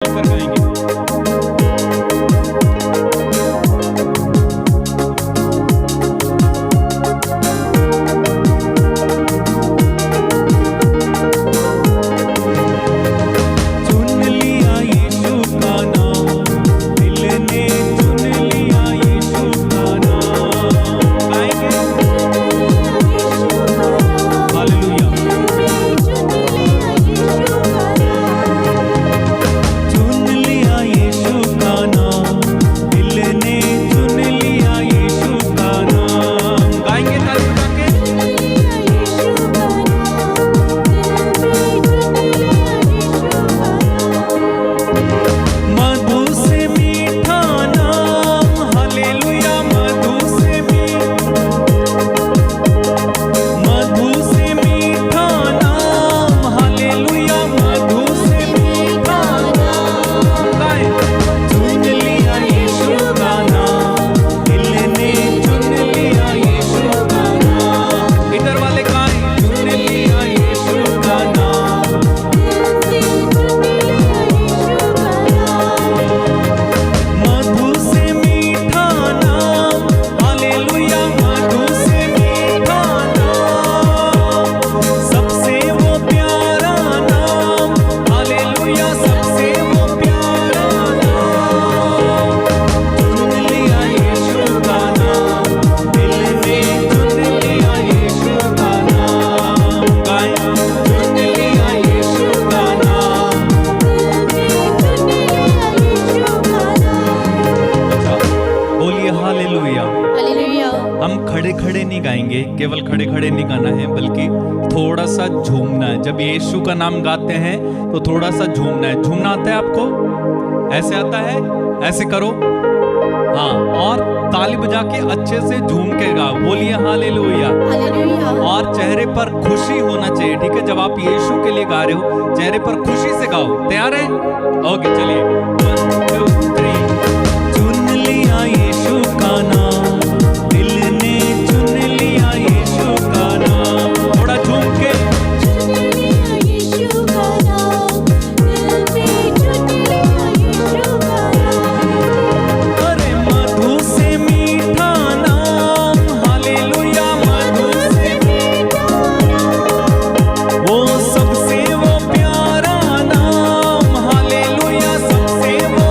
कर गाएंगे। चुन लिया यीशु का नाम, दिल ने चुन लिया यीशु का नाम। गाएंगे हालेलुया। चुन लिया यीशु का नाम, दिल ने चुन लिया यीशु का नाम। गाएंगे ताली बजा के। मधु से मीठा नाम, हालेलुया। मधु से मीठा नाम, हालेलुया। मधु से मीठा नाम। गाए चुन लिया यीशु का नाम, दिल ने चुन लिया यीशु का नाम। इधर वाले गाए चुन लिया यीशु का नाम। मधु से मीठा नाम, हालेलुया। मधु से मीठा नाम, सबसे वो प्यारा नाम, हालेलुया। सबसे वो प्यारा नाम। चुन लिया यीशु का नाम, दिल ने चुन लिया यीशु का नाम। गाएं चुन लिया यीशु का नाम। अच्छा, बोलिए हालेलुया। हम खड़े खड़े नहीं गाएंगे, केवल खड़े खड़े नहीं गाना है, बल्कि थोड़ा सा झूमना है। जब यीशु का नाम गाते हैं तो थोड़ा सा झूमना है। झूमना आता है आपको? ऐसे आता है? ऐसे करो। हाँ, और ताली बजा के अच्छे से झूम के गाओ। बोलिए हालेलुया। और चेहरे पर खुशी होना चाहिए, ठीक है? जब आप यीशु के लिए गा रहे हो, चेहरे पर खुशी से गाओ। तैयार है? ओके, चलिए 1 2 3। चुन लिया यीशु का नाम, दिल ने चुन लिया यीशु का नाम। थोड़ा झूम के। अरे मधु से मीठा नाम, हालेलुया। मधु से वो सबसे वो प्यारा नाम, हालेलुया। सबसे वो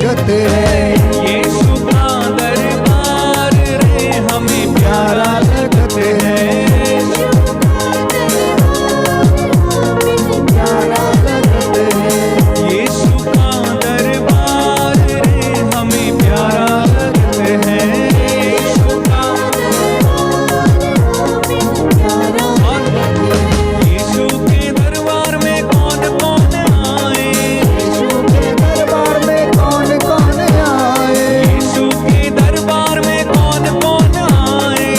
लगते हैं। यीशु का दरबार रे हमें प्यारा लगते हैं। प्यारा लगते हैं। यीशु का दरबार रे हमें प्यारा लगते हैं। यीशु का यीशु के दरबार में कौन कौन आए। यीशु के दरबार में कौन कौन आए। यीशु के दरबार में कौन कौन आए।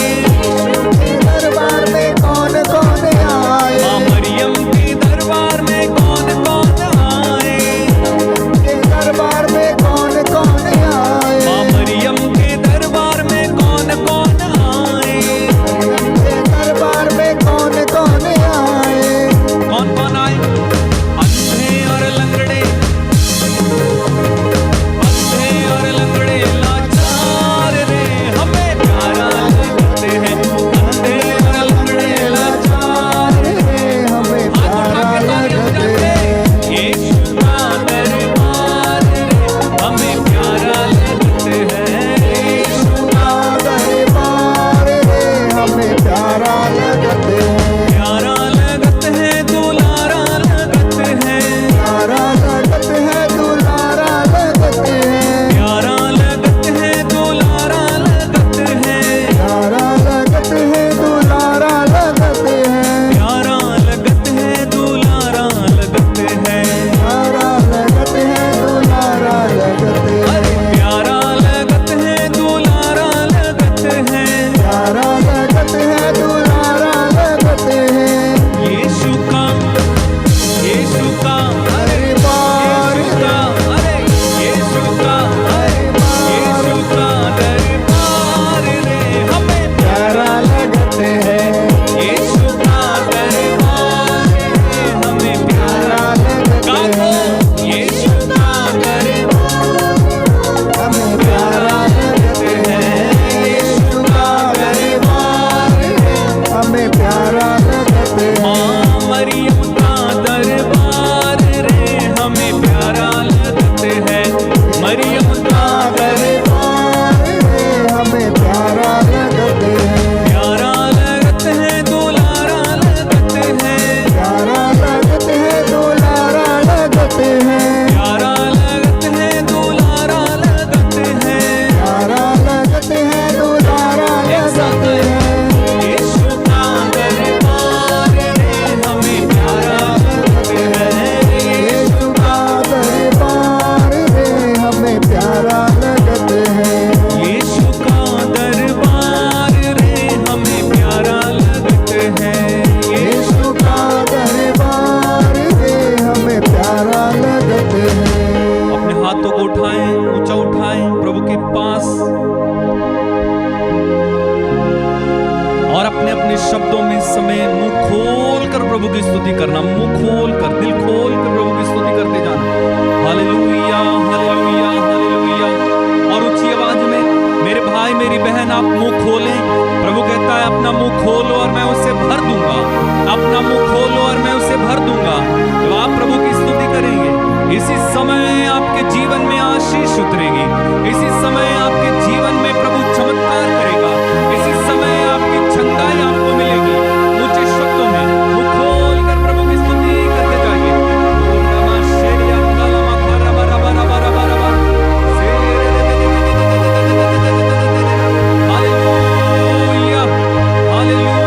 दरबार में कौन कौन आए। माँ मरियम के दरबार में कौन कौन आए। के दरबार में कौन कौन आए। माँ मरियम के दरबार में कौन कौन आए। के दरबार में कौन कौन आए। कौन कौन आए। अंधे और लंगड़े, अंधे और लंगड़े लाचार रे हमें प्यारा लगते हैं। अंधे और लंगड़े लाचार रे हमें प्यारा लगते हैं। यीशु का दरबार रे हमें प्यारा लगते हैं। यीशु का दरबार रे हमें प्यारा लगते हैं। प्यारा लगते हैं, दुलारा लगते हैं। प्यारा लगते हैं, दुलारा लगते हैं। प्यारा लगते हैं, दुलारा लगते हैं। प्यारा लगते हैं, दुलारा लगते हैं। प्यारा लगते हैं, दुलारा लगते हैं। प्यारा लगते हैं, दुलारा लगते अरे हैं। प्यारा लगते हैं, दुलारा लगते हैं। प्यारा लगते हैं, दुलारा लगते हैं। यीशु का, यीशु का, हर बार यीशु का, अरे यीशु का, यीशु का दरबार रे हमें प्यारा लगते हैं। यीशु का दरबार रे हमें प्यारा लगते हैं। यीशु का दरबार हमें प्यारा लगते हैं। यीशु का दरबार हमें प्यारा लगते हैं। माँ मरियम का दरबार रे हमें प्यारा लगते हैं। मरियम का दरबार हमें प्यारा लगते हैं। प्यारा लगते हैं, दुलारा लगते हैं। प्यारा लगते हैं, दुलारा लगते हैं। प्यारा लगते हैं, दुलारा लगते हैं। प्यारा लगते हैं, दुलारा लगते हैं। यीशु का दरबार रे हमें प्यारा लगते हैं। यीशु का दरबार हमें प्यारा लगते हैं। यीशु का दरबार रे हमें प्यारा लगते हैं। यीशु का दरबार हमें प्यारा लगते हैं। अपने हाथों को उठाएं, ऊंचा उठाएं प्रभु के पास और अपने अपने शब्दों में इस समय मुंह खोल कर प्रभु की स्तुति करना। मुंह खोल कर, दिल खोल कर प्रभु की स्तुति करते जाना। हालेलुया, हालेलुया, हालेलुया। और ऊंची आवाज में मेरे भाई मेरी बहन आप मुंह खोलें। प्रभु कहता है अपना मुंह खोलो और मैं उसे भर दूंगा। अपना मुंह खोलो और मैं उसे भर दूंगा। जब आप प्रभु की स्तुति करेंगे इसी समय आपके जीवन में आशीष उतरेगी। इसी समय आपके जीवन में प्रभु चमत्कार करेगा। इसी समय आपकी क्षमताएं आपको मिलेगी। ऊंचे शब्दों में मुंह खोल कर प्रभु की स्तुति करते जाइए। हालेलुया, हालेलुया,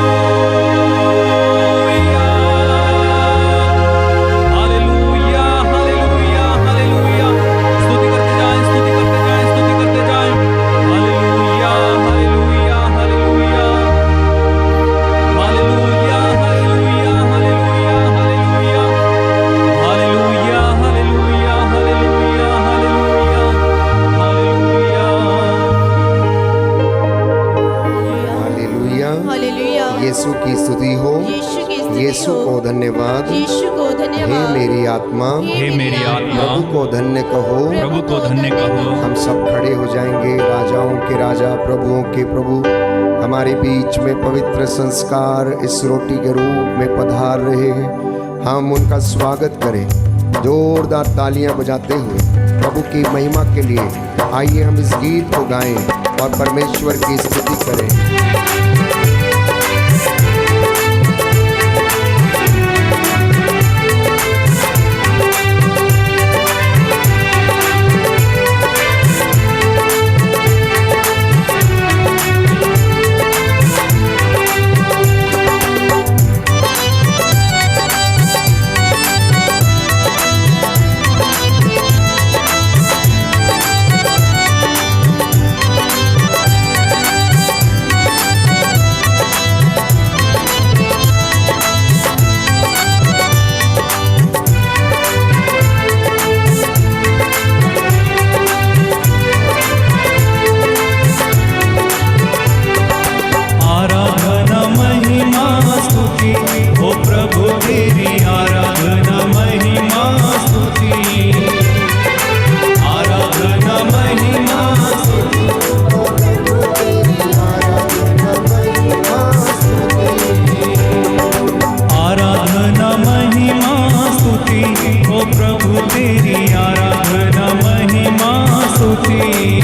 हालेलुया, हालेलुया, हालेलुया। स्तुति करते जाएं, स्तुति करते जाएं, स्तुति करते जाएं। हालेलुया, हालेलुया, हालेलुया, हालेलुया, हालेलुया, हालेलुया, हालेलुया, हालेलुया, हालेलुया, हालेलुया, हालेलुया, हालेलुया। हालेलुया। यीशु की स्तुति हो। यीशु की स्तुति यीशु हो। को धन्यवाद। यीशु को हे धन्यवाद। मेरी आत्मा हे मेरी आत्मा प्रभु को धन्य कहो। प्रभु को धन्य कहो। हम सब खड़े हो जाएंगे। राजाओं के राजा, प्रभुओं के प्रभु हमारे बीच में पवित्र संस्कार इस रोटी के रूप में पधार रहे हैं। हम उनका स्वागत करें जोरदार तालियां बजाते हुए। प्रभु की महिमा के लिए आइए हम इस गीत को गाएं और परमेश्वर की स्तुति करें। स्तुति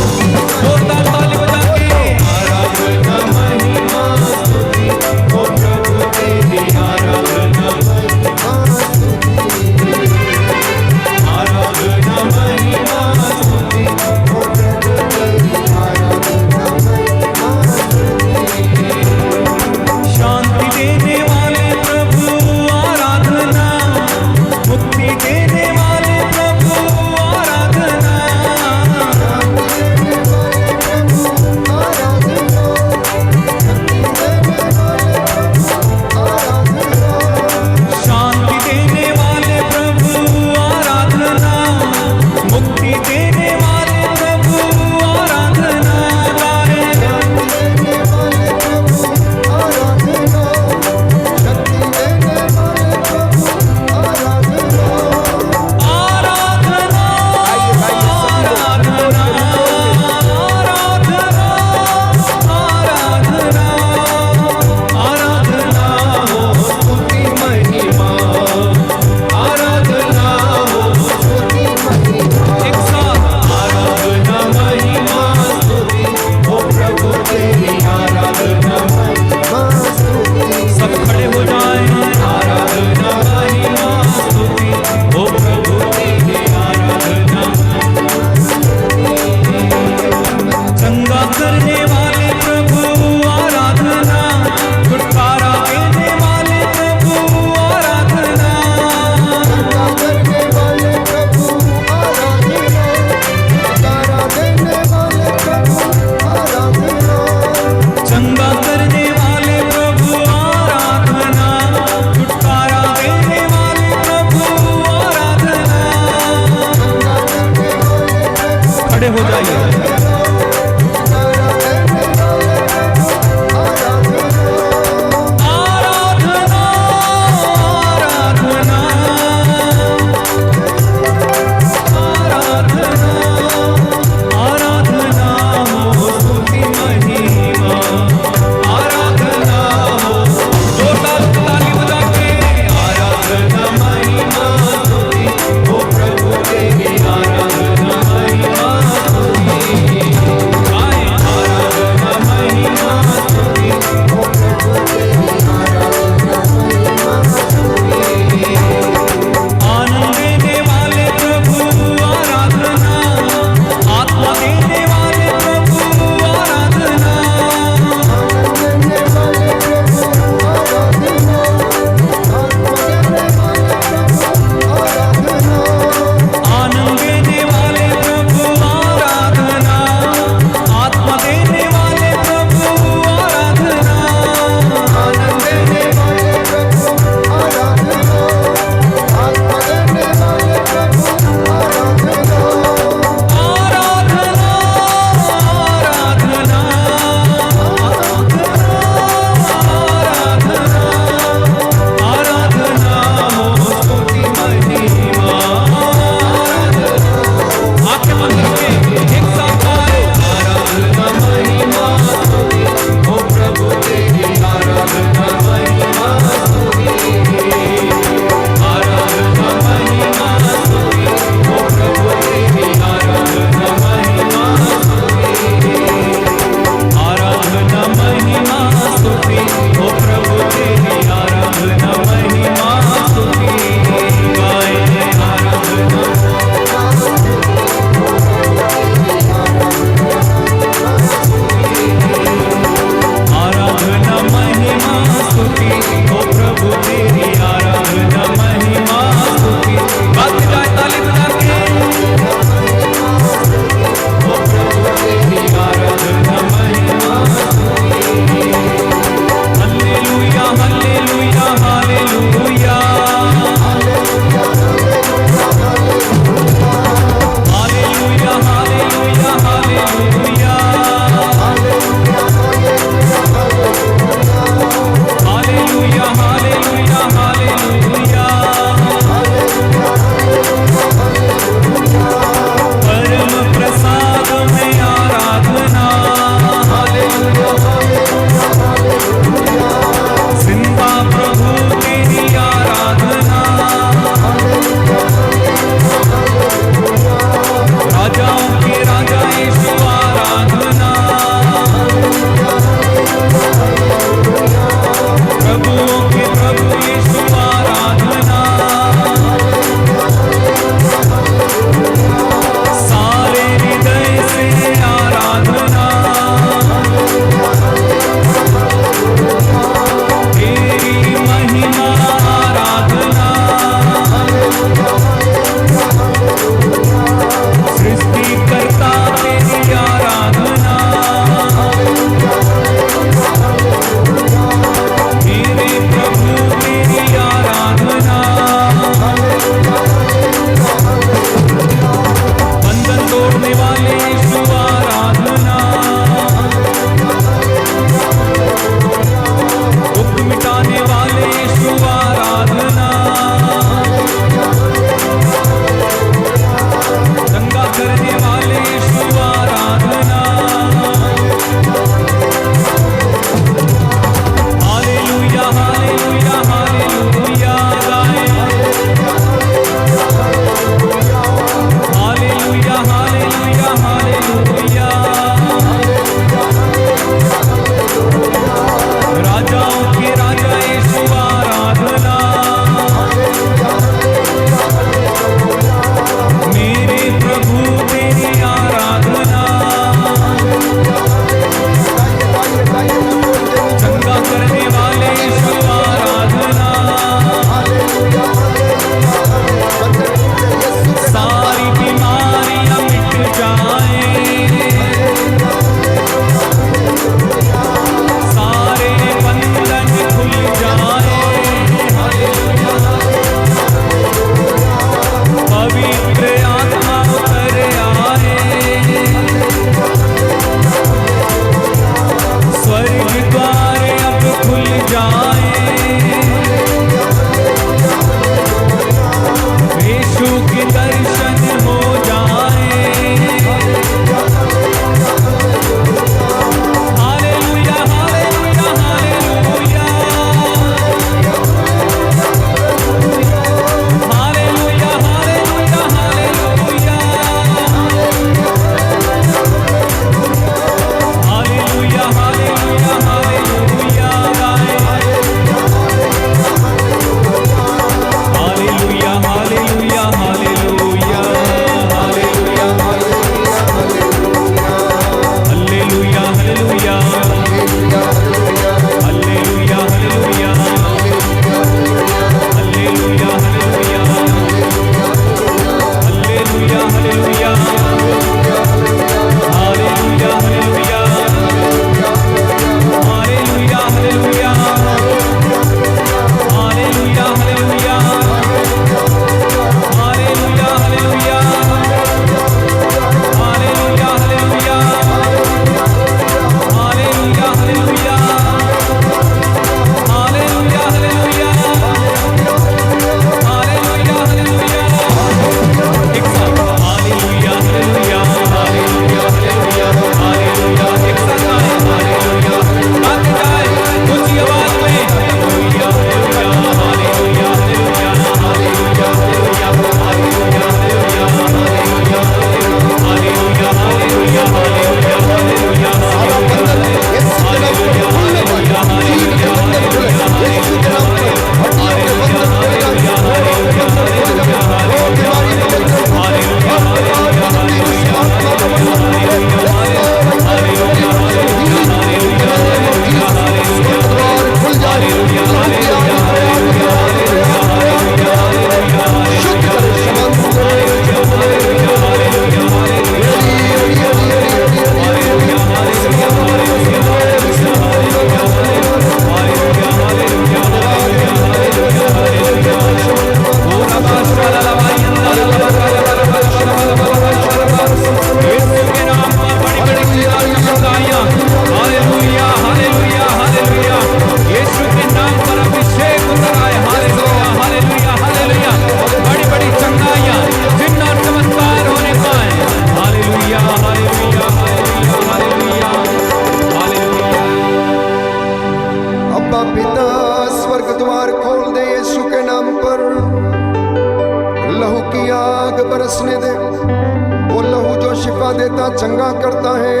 वो लहू जो शिफा देता, चंगा करता है,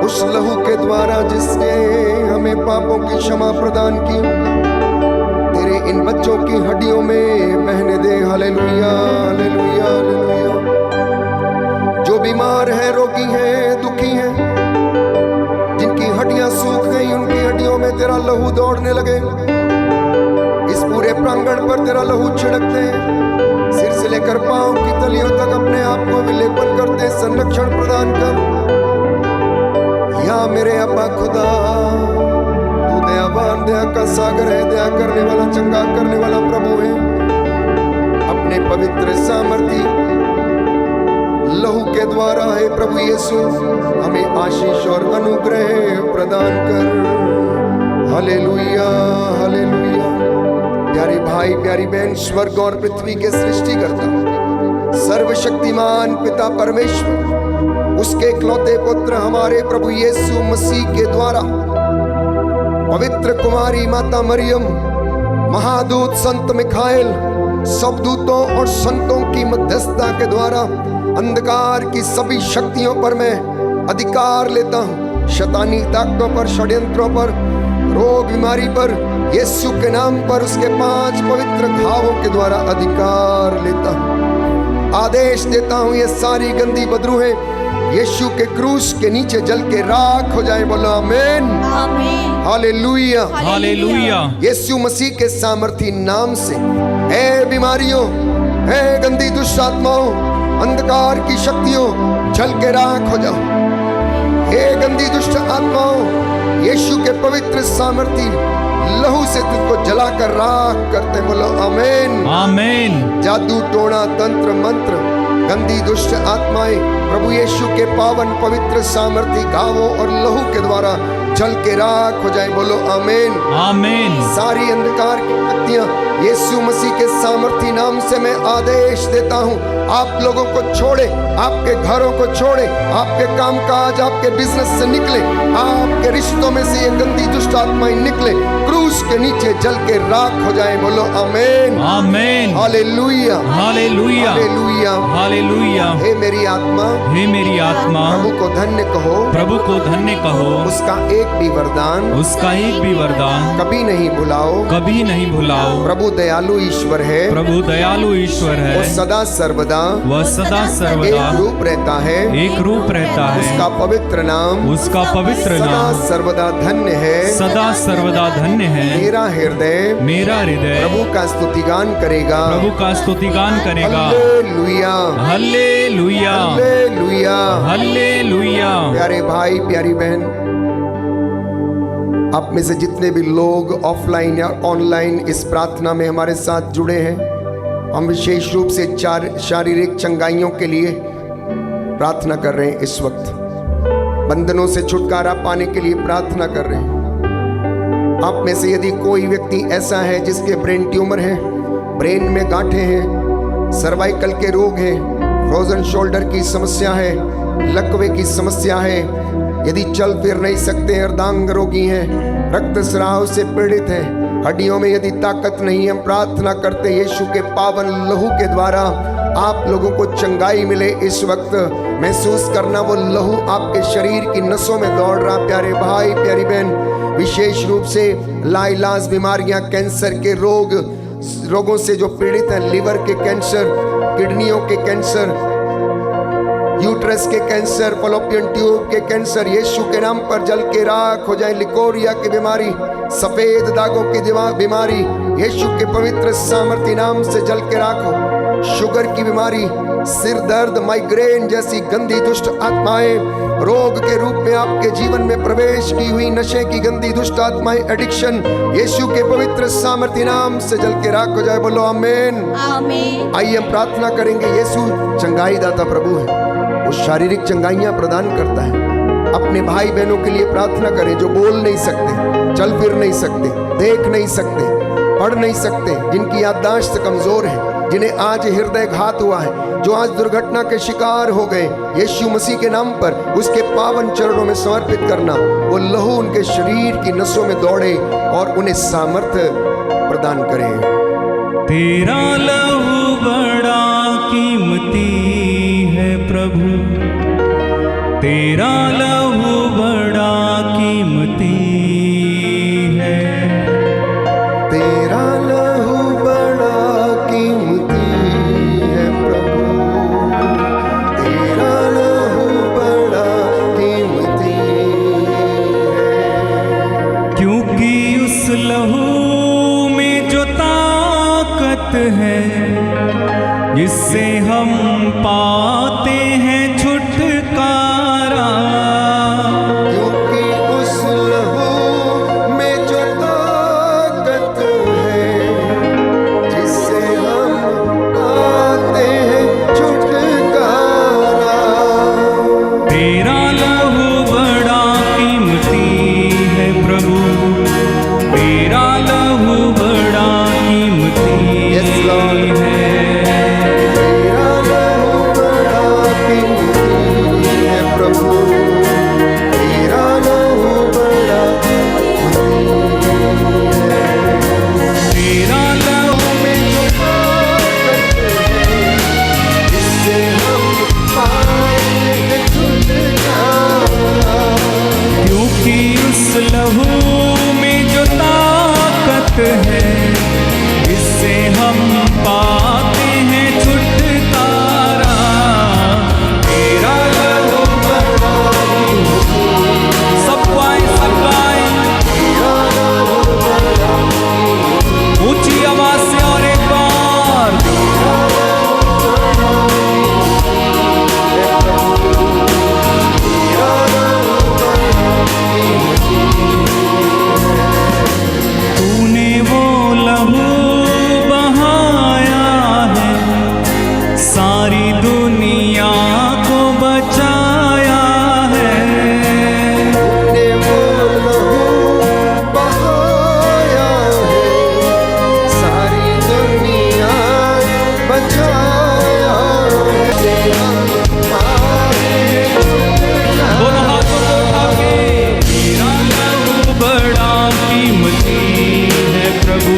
उस लहू के द्वारा जिसने हमें पापों की क्षमा प्रदान की, तेरे इन बच्चों की हड्डियों में बहने दे। हालेलुया, हालेलुया, हालेलुया। जो बीमार है, रोगी है, दुखी है, जिनकी हड्डियां सूख गई, उनकी हड्डियों में तेरा लहू दौड़ने लगे। इस पूरे प्रांगण पर तेरा लहू छिड़कते हैं, सिर से लेकर पांव की तलियों तक अपने आप को विलेपन करते, संरक्षण प्रदान कर। या मेरे अब्बा खुदा, तू दयावान, दया का सागर है, दया करने वाला, चंगा करने वाला प्रभु है। अपने पवित्र सामर्थी लहू के द्वारा है प्रभु यीशु हमें आशीष और अनुग्रह प्रदान कर। Hallelujah, hallelujah. प्यारे भाई, प्यारी बहन, स्वर्ग और पृथ्वी के सृष्टिकर्ता, सर्वशक्तिमान पिता परमेश्वर, उसके इकलौते पुत्र हमारे प्रभु यीशु मसीह के द्वारा पवित्र कुमारी माता मरियम, महादूत संत मिखाएल, सब दूतों और संतों की मध्यस्थता के द्वारा अंधकार की सभी शक्तियों पर मैं अधिकार लेता हूँ। शैतानी ताकतों पर, षड्यंत्रों पर, रोग बीमारी पर, यीशु के नाम पर उसके 5 पवित्र घावों के द्वारा अधिकार लेता हूँ। आदेश देता हूँ, ये सारी गंदी बदरूहें यीशु के क्रूस के नीचे जल के राख हो जाए। बोलो आमीन, आमीन, हालेलुया, हालेलुया। यीशु मसीह के सामर्थी नाम से हे बीमारियों, हे गंदी दुष्ट आत्माओं, अंधकार की शक्तियों, जल के राख हो जाओ। हे गंदी दुष्ट आत्माओं, यीशु के पवित्र सामर्थी लहू से तुझको जलाकर राख करते। बोलो आमीन, आमीन। जादू, टोना, तंत्र, मंत्र, गंदी दुष्ट आत्माएं प्रभु यीशु के पावन पवित्र सामर्थी घावों और लहू के द्वारा जल के राख हो जाए। बोलो आमीन, आमीन। सारी अंधकार की शक्तियां यीशु मसीह के सामर्थी नाम से मैं आदेश देता हूं, आप लोगों को छोड़े, आपके घरों को छोड़े, आपके कामकाज, आपके बिजनेस से निकले, आपके रिश्तों में से ये गंदी दुष्ट आत्माएं निकले, क्रूस के नीचे जल के राख हो जाए। बोलो आमीन, आमीन। हालेलुया, हालेलुया, हालेलुया, हालेलुया। हे मेरी आत्मा, हे मेरी आत्मा, प्रभु को धन्य कहो, प्रभु को धन्य कहो। उसका एक भी वरदान, उसका एक भी वरदान कभी नहीं भुलाओ, कभी नहीं भुलाओ। प्रभु दयालु ईश्वर है, प्रभु दयालु ईश्वर है, वो सदा सर्वदा, वह सदा सर्वदा एक रूप रहता है, एक रूप रहता है। उसका पवित्र नाम, उसका पवित्र सदा नाम सर्वदा धन्य है। सदा सर्वदा धन्य है। मेरा हृदय, मेरा हृदय प्रभु का स्तुतिगान करेगा, प्रभु का स्तुतिगान करेगा। हालेलुया, हालेलुया, हालेलुया, हालेलुया। प्यारे भाई, प्यारी बहन, आप में से जितने भी लोग ऑफलाइन या ऑनलाइन इस प्रार्थना में हमारे साथ जुड़े हैं, हम विशेष रूप से शारीरिक चंगाइयों के लिए प्रार्थना कर रहे हैं। इस वक्त बंधनों से छुटकारा पाने के लिए प्रार्थना कर रहे हैं। आप में से यदि कोई व्यक्ति ऐसा है जिसके ब्रेन ट्यूमर है, ब्रेन में गांठें हैं, सर्वाइकल के रोग हैं, फ्रोजन शोल्डर की समस्या है, लकवे की समस्या है, यदि चल फिर नहीं सकते, अर्धांग रोगी हैं, रक्त स्राव से पीड़ित हैं, हड्डियों में यदि ताकत नहीं, हम प्रार्थना करते यीशु के पावन लहू के द्वारा आप लोगों को चंगाई मिले। इस वक्त महसूस करना वो लहू आपके शरीर की नसों में दौड़ रहा। प्यारे भाई, प्यारी बहन, विशेष रूप से लाइलाज बीमारियां, कैंसर के रोगों से जो पीड़ित हैं, लिवर के कैंसर, किडनियों के कैंसर, यूट्रस के कैंसर, फलोपियन ट्यूब के कैंसर, यीशु के नाम पर जल के राख हो जाए। लिकोरिया की बीमारी, सफेद दागों की बीमारी, यीशु के पवित्र सामर्थी नाम से जल के राख हो। शुगर की बीमारी, सिर दर्द, माइग्रेन जैसी गंदी दुष्ट आत्माएं रोग के रूप में आपके जीवन में प्रवेश की हुई, नशे की गंदी दुष्ट आत्माएं, एडिक्शन, यीशु के पवित्र सामर्थी नाम से जल के राख हो जाए। बोलो आमीन, आमीन। आइए हम प्रार्थना करेंगे। यीशु चंगाई दाता प्रभु है, वो शारीरिक चंगाइयां प्रदान करता है। अपने भाई बहनों के लिए प्रार्थना करें जो बोल नहीं सकते, चल फिर नहीं सकते, देख नहीं सकते, पढ़ नहीं सकते, जिनकी याददाश्त कमजोर है, जिन्हें आज हृदय घात हुआ है, जो आज दुर्घटना के शिकार हो गए, यीशु मसीह के नाम पर उसके पावन चरणों में समर्पित करना। वो लहू उनके शरीर की नसों में दौड़े और उन्हें सामर्थ्य प्रदान करे। तेरा लहू बड़ा कीमती प्रभु तेरा लहू बड़ा कीमती है। तेरा लहू बड़ा कीमती है प्रभु, तेरा लहू बड़ा कीमती है। क्योंकि उस लहू में जो ताकत है जिससे हम पाते हैं छुटकारा। क्योंकि उस लहू में जो ताकत है जिससे हम पाते हैं छुटकारा। तेरा लहू बड़ा कीमती है प्रभु, तेरा लहू बड़ा कीमती Yes, Lord. है। तेरा लहू बड़ा कीमती है प्रभु, तेरा लहू बड़ा कीमती है। तेरा लहू में जो ताकत है जिससे हम पाएंगे छुटकारा। क्योंकि उस लहू में जो ताकत है इससे हम पाते हैं छुटकारा। तेरा लहू बड़ा सब गाएं ऊंची आवाज से और एक बार। तूने वो लहू बहाया है, सारी दुनिया को बचाया है। ने वो लहू बहाया है, सारी दुनिया बचाया है। दोनों हाथों को उठा के तेरा लहू बड़ा कीमती है प्रभु,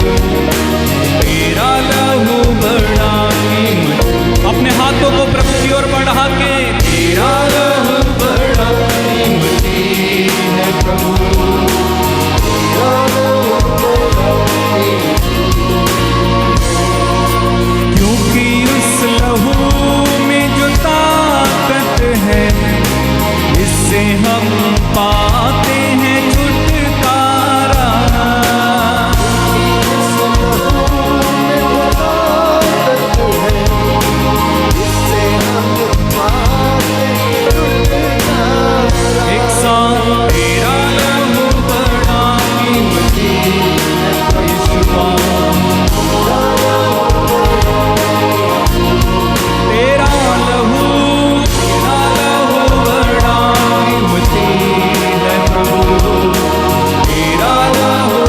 तेरा लहू बड़ा कीमती। अपने हाथों को प्रभु की ओर बढ़ा के तेरा लहू बड़ा कीमती है प्रभु। क्योंकि उस लहू में जो ताकत है इससे हम पाते हैं छुटकारा। एक साथ तेरा लहू बड़ा कीमती है यीशुआ। तेरा लहू बड़ा कीमती है प्रभु, तेरा लहू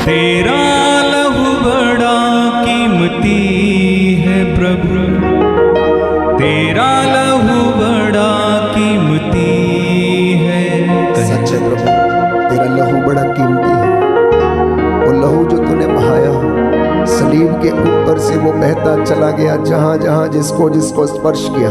तेरा लहू बड़ा कीमती है प्रभु, तेरा लहू बड़ा कीमती है। सच है प्रभु, तेरा लहू बड़ा कीमती है। वो लहू जो तूने बहाया सलीब के ऊपर से वो बहता चला गया, जहां जहां जिसको जिसको स्पर्श किया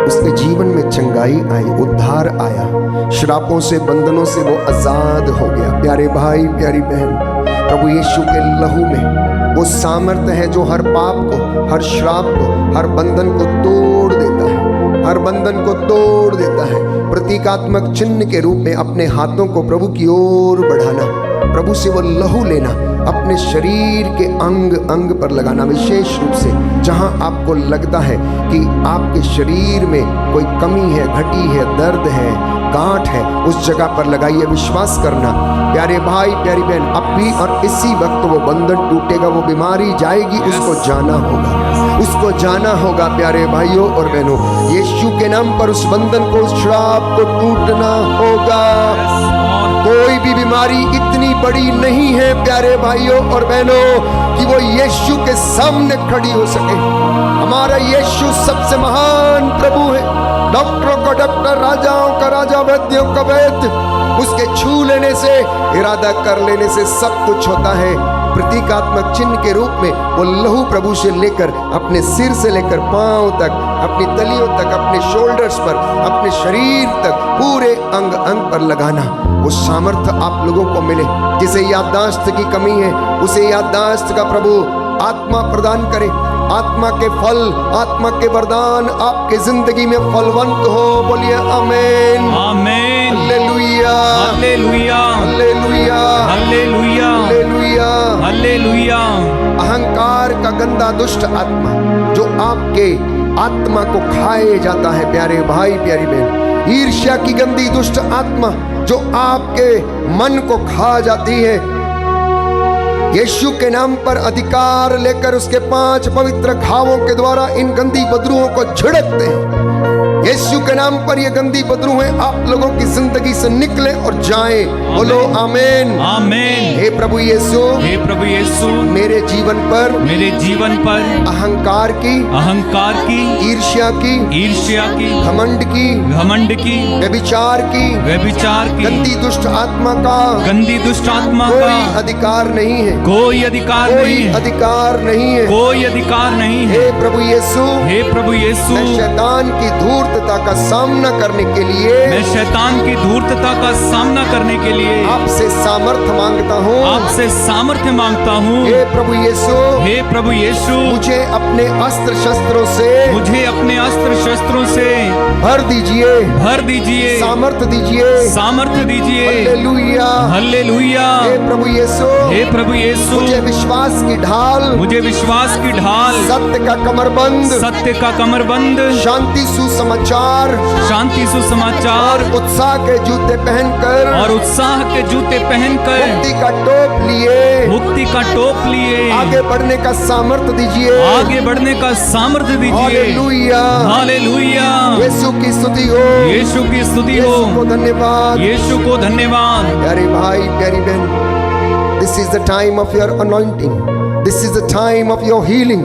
उसके जीवन में चंगाई आई, उद्धार आया, श्रापों से बंधनों से वो आजाद हो गया। प्यारे भाई प्यारी बहन, प्रभु यीशु के लहू में वो सामर्थ्य है जो हर पाप को, हर श्राप को, हर बंधन को तोड़ देता है, हर बंधन को तोड़ देता है। प्रतीकात्मक चिन्ह के रूप में अपने हाथों को प्रभु की ओर बढ़ाना, प्रभु से वो लहू लेना, अपने शरीर के अंग अंग पर लगाना, विशेष रूप से जहां आपको लगता है कि आपके शरीर में कोई कमी है, घटी है, दर्द है, गांठ है, उस जगह पर लगाइए। विश्वास करना प्यारे भाई प्यारी बहन, अब भी और इसी वक्त वो बंधन टूटेगा, वो बीमारी जाएगी, उसको जाना होगा, उसको जाना होगा प्यारे भाइयों और बहनों। यीशु के नाम पर उस बंधन को, उस श्राप को टूटना होगा। कोई भी बीमारी इतनी बड़ी नहीं है प्यारे भाइयों और बहनों कि वो यीशु के सामने खड़ी हो सके। हमारा यीशु सबसे महान प्रभु है, डॉक्टरों का डॉक्टर, राजाओं का राजा, वैद्यों का वैद्य। उसके छू लेने से, इरादा कर लेने से सब कुछ होता है। प्रतीकात्मक चिन्ह के रूप में वो लहू प्रभु से लेकर, अपने सिर से लेकर पांव तक, अपनी तलियों तक, अपने शोल्डर्स पर, अपने शरीर तक, पूरे अंग अंग पर लगाना, वो सामर्थ्य आप लोगों को मिले। जिसे याददाश्त की कमी है, उसे याददाश्त का प्रभु आत्मा प्रदान करे। आत्मा के फल, आत्मा के वरदान आपके जिंदगी में फलवंत हो। बोलिए आमीन, आमीन, हालेलुया, हालेलुया, हालेलुया, हालेलुया, हालेलुया, हालेलुया। अहंकार का गंदा दुष्ट आत्मा जो आपके आत्मा को खाए जाता है प्यारे भाई प्यारी बहन, ईर्ष्या की गंदी दुष्ट आत्मा जो आपके मन को खा जाती है, यीशु के नाम पर अधिकार लेकर उसके 5 पवित्र घावों के द्वारा इन गंदी बदरूहों को झिड़कते हैं। यीशु के नाम पर ये गंदी बदरू हैं आप लोगों की जिंदगी से निकले और जाएं। बोलो आमीन, आमीन। हे प्रभु यीशु, हे प्रभु यीशु, मेरे जीवन पर, मेरे जीवन पर अहंकार की, अहंकार की, ईर्ष्या की, ईर्ष्या की, घमंड की, घमंड की, व्यभिचार की, व्यभिचार की, गंदी दुष्ट आत्मा का, गंदी दुष्ट आत्मा का कोई अधिकार नहीं है, कोई अधिकार कोई नहीं है, अधिकार नहीं है, कोई अधिकार नहीं है। हे प्रभु यीशु, हे प्रभु यीशु, मैं शैतान की धूर्तता का सामना करने के लिए, मैं शैतान की धूर्तता का सामना करने के लिए आपसे सामर्थ्य मांगता हूँ, आपसे सामर्थ्य मांगता हूँ। हे प्रभु यीशु, हे प्रभु यीशु, मुझे अपने अस्त्र शस्त्रों से, मुझे अपने अस्त्र शस्त्रों से भर दीजिए, भर दीजिए, सामर्थ्य दीजिए, सामर्थ्य दीजिए। हालेलुया, हालेलुया। हे प्रभु यीशु, हे प्रभु यीशु, मुझे विश्वास की ढाल, मुझे विश्वास की ढाल, सत्य का कमरबंद, सत्य का कमरबंद, शांति सुसमाचार, शांति सुसमाचार, उत्साह के जूते पहनकर, और उत्साह के जूते पहनकर, मुक्ति का टोप लिए, मुक्ति का टोप लिए आगे बढ़ने का सामर्थ्य दीजिए, आगे बढ़ने का सामर्थ्य दीजिए। हालेलुया, हालेलुया। यीशु की स्तुति हो, यीशु की स्तुति हो, यीशु को धन्यवाद, यीशु को धन्यवाद। प्यारे भाई प्यारी बहन, this is the time of your anointing, this is the time of your healing,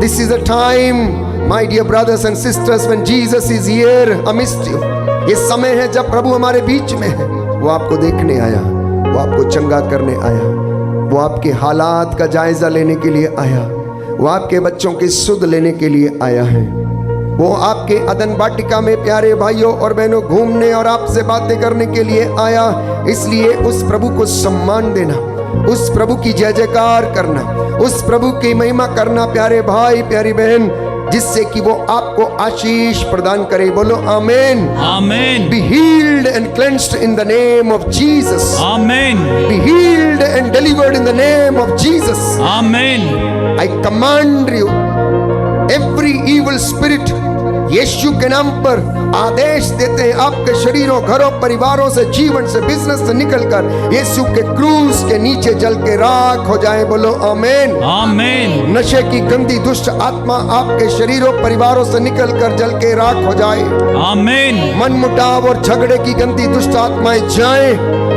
this is the time my dear brothers and sisters when Jesus is here amidst you. ये समय है जब प्रभु हमारे बीच में है। वो आपको देखने आया, वो आपको चंगा करने आया, वो आपके हालात का जायजा लेने के लिए आया, वो आपके बच्चों की सुध लेने के लिए आया है। वो आपके अदन वाटिका में प्यारे भाइयों और बहनों घूमने और आपसे बातें करने के लिए आया। इसलिए उस प्रभु को सम्मान देना, उस प्रभु की जय जयकार करना, उस प्रभु की महिमा करना प्यारे भाई प्यारी बहन, जिससे कि वो आपको आशीष प्रदान करे। बोलो आमीन, आमीन। Be healed and cleansed in the name of Jesus. आमीन। Be healed and delivered in the name of Jesus. आमीन। I command you, every evil spirit, यीशु के नाम पर आदेश देते हैं आपके शरीरों, घरों, परिवारों से, जीवन से, बिजनेस से निकलकर यीशु के क्रूस के नीचे जल के राख हो जाए। बोलो आमीन, आमीन। नशे की गंदी दुष्ट आत्मा आपके शरीरों, परिवारों से निकलकर जल के राख हो जाए। आमीन। मनमुटाव और झगड़े की गंदी दुष्ट आत्माएं जाएं।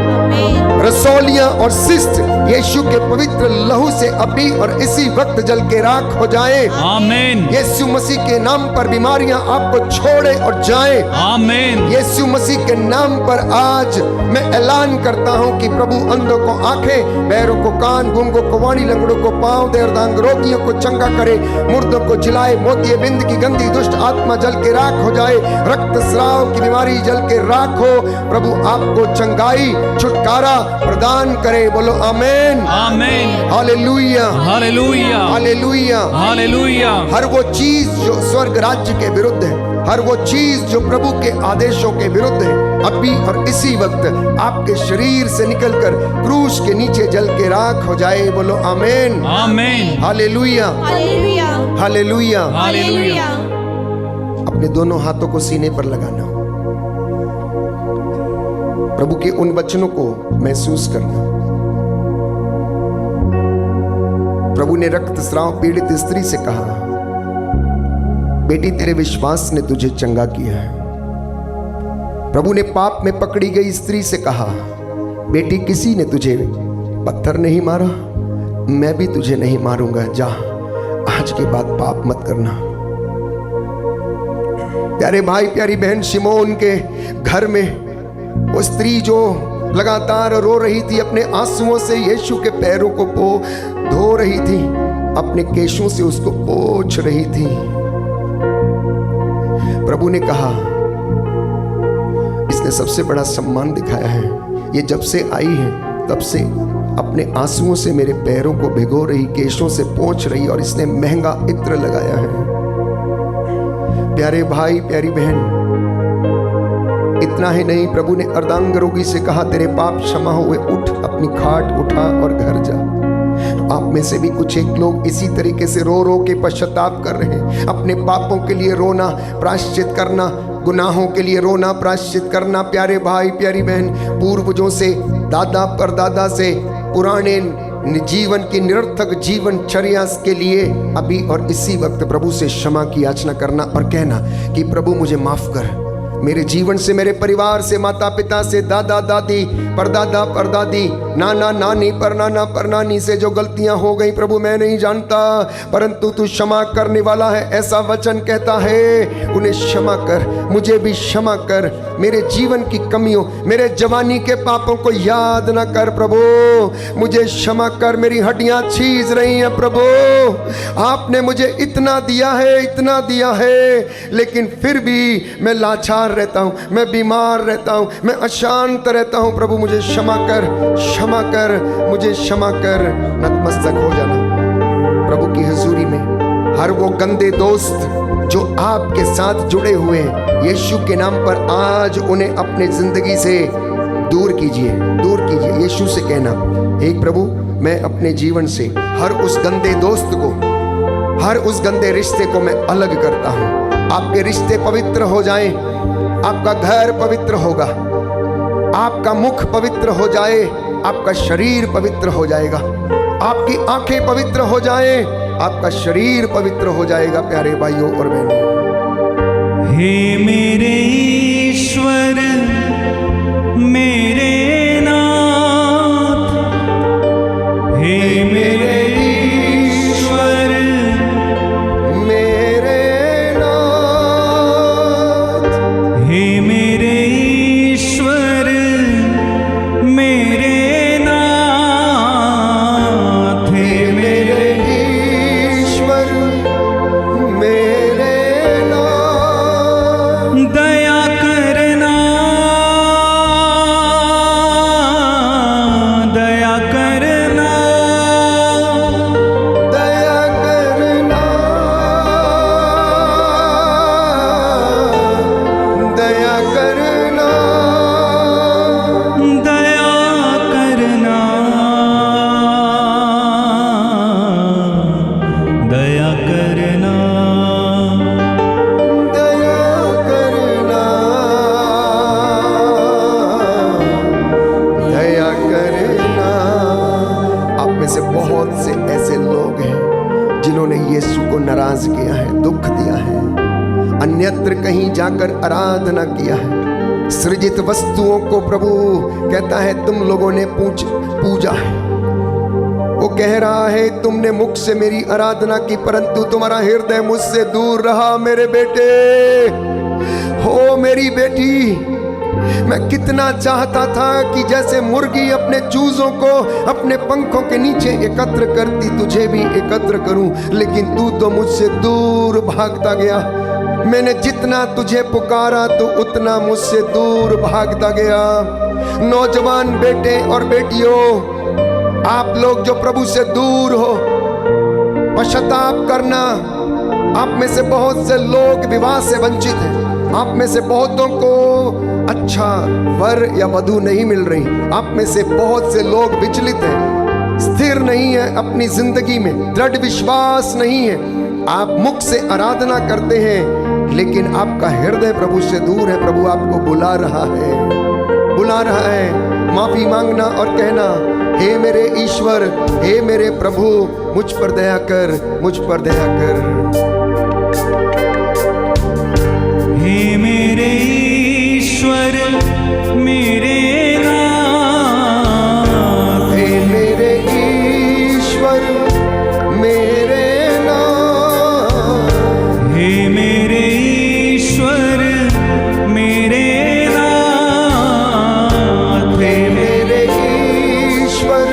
रसौलियां और शिष्ट यीशु के पवित्र लहू से अभी और इसी वक्त जल के राख हो जाए। आमीन। यीशु मसीह के नाम पर बीमारियां आपको छोड़े और जाए। आमीन। यीशु मसीह के नाम पर आज मैं ऐलान करता हूं कि प्रभु अंधों को आंखें, बहरों को कान, गूंगों को वाणी, लंगड़ों को पांव, देरदांग रोगियों को चंगा करे, मुर्दों को जिलाए। मोतिये बिंद की गंदी दुष्ट आत्मा जल के राख हो जाए। रक्त स्राव की बीमारी जल के राख हो। प्रभु आपको चंगाई, छुटकारा प्रदान करे। बोलो आमीन, आमीन। हालेलुया, हालेलुया, हालेलुया, हालेलुया। हर वो चीज जो स्वर्ग राज्य के विरुद्ध है, हर वो चीज जो प्रभु के आदेशों के विरुद्ध है, अभी और इसी वक्त आपके शरीर से निकलकर क्रूस के नीचे जल के राख हो जाए। बोलो आमीन, आमीन, हालेलुया, हालेलुया, हालेलुया। हालेलुया। अपने दोनों हाथों को सीने पर लगाना, प्रभु के उन वचनों को महसूस करना। प्रभु ने रक्तस्राव पीड़ित स्त्री से कहा, बेटी तेरे विश्वास ने तुझे चंगा किया है। प्रभु ने पाप में पकड़ी गई स्त्री से कहा, बेटी किसी ने तुझे पत्थर नहीं मारा, मैं भी तुझे नहीं मारूंगा, जा आज के बाद पाप मत करना। प्यारे भाई प्यारी बहन, शिमोन के घर में वो स्त्री जो लगातार रो रही थी, अपने आंसुओं से यीशु के पैरों को धो रही थी, अपने केशों से उसको पोंछ रही थी। प्रभु ने कहा, इसने सबसे बड़ा सम्मान दिखाया है, ये जब से आई है तब से अपने आंसुओं से मेरे पैरों को भिगो रही, केशों से पोंछ रही, और इसने महंगा इत्र लगाया है। प्यारे भाई प्यारी बहन, इतना ही नहीं, प्रभु ने अर्धांग रोगी से कहा, तेरे पाप क्षमा हुए, उठ अपनी खाट उठा और घर जा। आप में से भी कुछ एक लोग इसी तरीके से रो रो के पश्चाताप कर रहे हैं, अपने पापों के लिए रोना, प्रायश्चित करना, गुनाहों के लिए रोना, प्रायश्चित करना। प्यारे भाई प्यारी बहन, पूर्वजों से, दादा परदादा से, पुराने जीवन की निरर्थक जीवनचर्या के लिए अभी और इसी वक्त प्रभु से क्षमा की याचना करना और कहना कि प्रभु मुझे माफ कर, मेरे जीवन से, मेरे परिवार से, माता पिता से, दादा दादी, परदादा परदादी, नाना नानी, परनाना परनानी से जो गलतियां हो गई, प्रभु मैं नहीं जानता, परंतु तू क्षमा करने वाला है, ऐसा वचन कहता है। उन्हें क्षमा कर, मुझे भी क्षमा कर, मेरे जीवन की कमियों, मेरे जवानी के पापों को याद ना कर प्रभु, मुझे क्षमा कर, मेरी हड्डियां छीज रही हैं प्रभु, आपने मुझे इतना दिया है, इतना दिया है, लेकिन फिर भी मैं लाचार रहता हूं, मैं बीमार रहता हूं, मैं अशांत रहता हूं, प्रभु मुझे क्षमा कर, क्षमा कर, मुझे क्षमा कर। नतमस्तक हो जाना प्रभु की हुजूरी में। हर वो गंदे दोस्त जो आपके साथ जुड़े हुए हैं, यीशु के नाम पर आज उन्हें अपने जिंदगी से दूर कीजिए, दूर कीजिए। यीशु से कहना, हे प्रभु मैं अपने जीवन से हर उस गंदे दोस्त को, हर उस गंदे रिश्ते को मैं अलग करता हूं। आपके रिश्ते पवित्र हो जाएं, आपका घर पवित्र होगा, आपका मुख पवित्र हो जाए, आपका शरीर पवित्र हो जाएगा, आपकी आंखें पवित्र हो जाए, आपका शरीर पवित्र हो जाएगा। प्यारे भाइयों और बहनों, हे मेरे ईश्वर मेरे नाथ, हे मेरे ईश्वर मेरे नाथ, हे मेरे ईश्वर मेरे नाथ, हे मेरे ईश्वर मेरे नाथ, दया करना, दया करना, दया करना, दया करना, दया करना, दया करना, दया करना, दया करना। आप में से बहुत से ऐसे लोग हैं जिन्होंने यीशु को नाराज किया है, दुख दिया है, अन्यत्र कहीं जाकर आराधना किया है। सृजित वस्तुओं को प्रभु कहता है तुम लोगों ने पूजा है। वो कह रहा है तुमने मुख से मेरी आराधना की, परंतु तुम्हारा हृदय मुझसे दूर रहा। मेरे बेटे हो, मेरी बेटी, मैं कितना चाहता था कि जैसे मुर्गी अपने चूजों को अपने पंखों के नीचे एकत्र करती, तुझे भी एकत्र करूं, लेकिन तू तो मुझसे दूर भागता गया। मैंने जितना तुझे पुकारा तो उतना मुझसे दूर भागता गया। नौजवान बेटे और बेटियों, आप लोग जो प्रभु से दूर हो, पश्चाताप करना, आप में से बहुत से लोग विवाह से वंचित हैं। आप में से बहुतों को अच्छा वर या वधू नहीं मिल रही। आप में से बहुत से लोग विचलित हैं, स्थिर नहीं है अपनी जिंदगी में, दृढ़ विश्वास नहीं है। आप मुख से आराधना करते हैं लेकिन आपका हृदय प्रभु से दूर है। प्रभु आपको बुला रहा है माफी मांगना और कहना, हे मेरे ईश्वर, हे मेरे प्रभु, मुझ पर दया कर, मुझ पर दया कर। हे मेरे ईश्वर मेरे नाथ, हे मेरे ईश्वर मेरे नाथ, हे मेरे ईश्वर मेरे नाथ, हे मेरे ईश्वर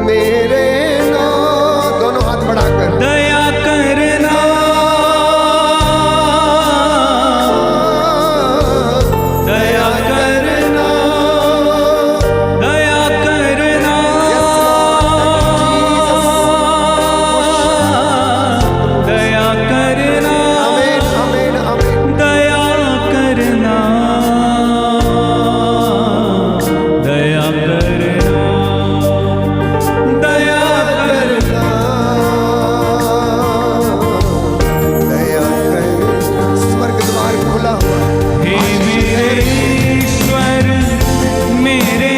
मेरे नाथ। दोनों हाथ बढ़ाकर दया करना, दया करना, दया करना, दया करना, आमीन आमीन आमीन। दया करना, दया करना, दया करना। दया कर। स्वर्ग द्वार खुला हुआ है। हे मेरे ईश्वर मेरे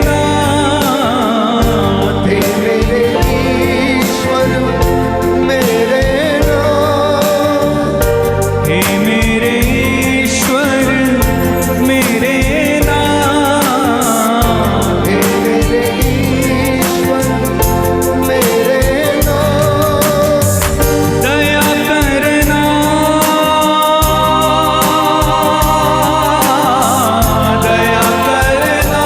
नाथ, हे मेरे ईश्वर मेरे नाथ, हे मेरे ईश्वर मेरे नाथ, हे मेरे ईश्वर मेरे नाथ। दया करना, दया करना,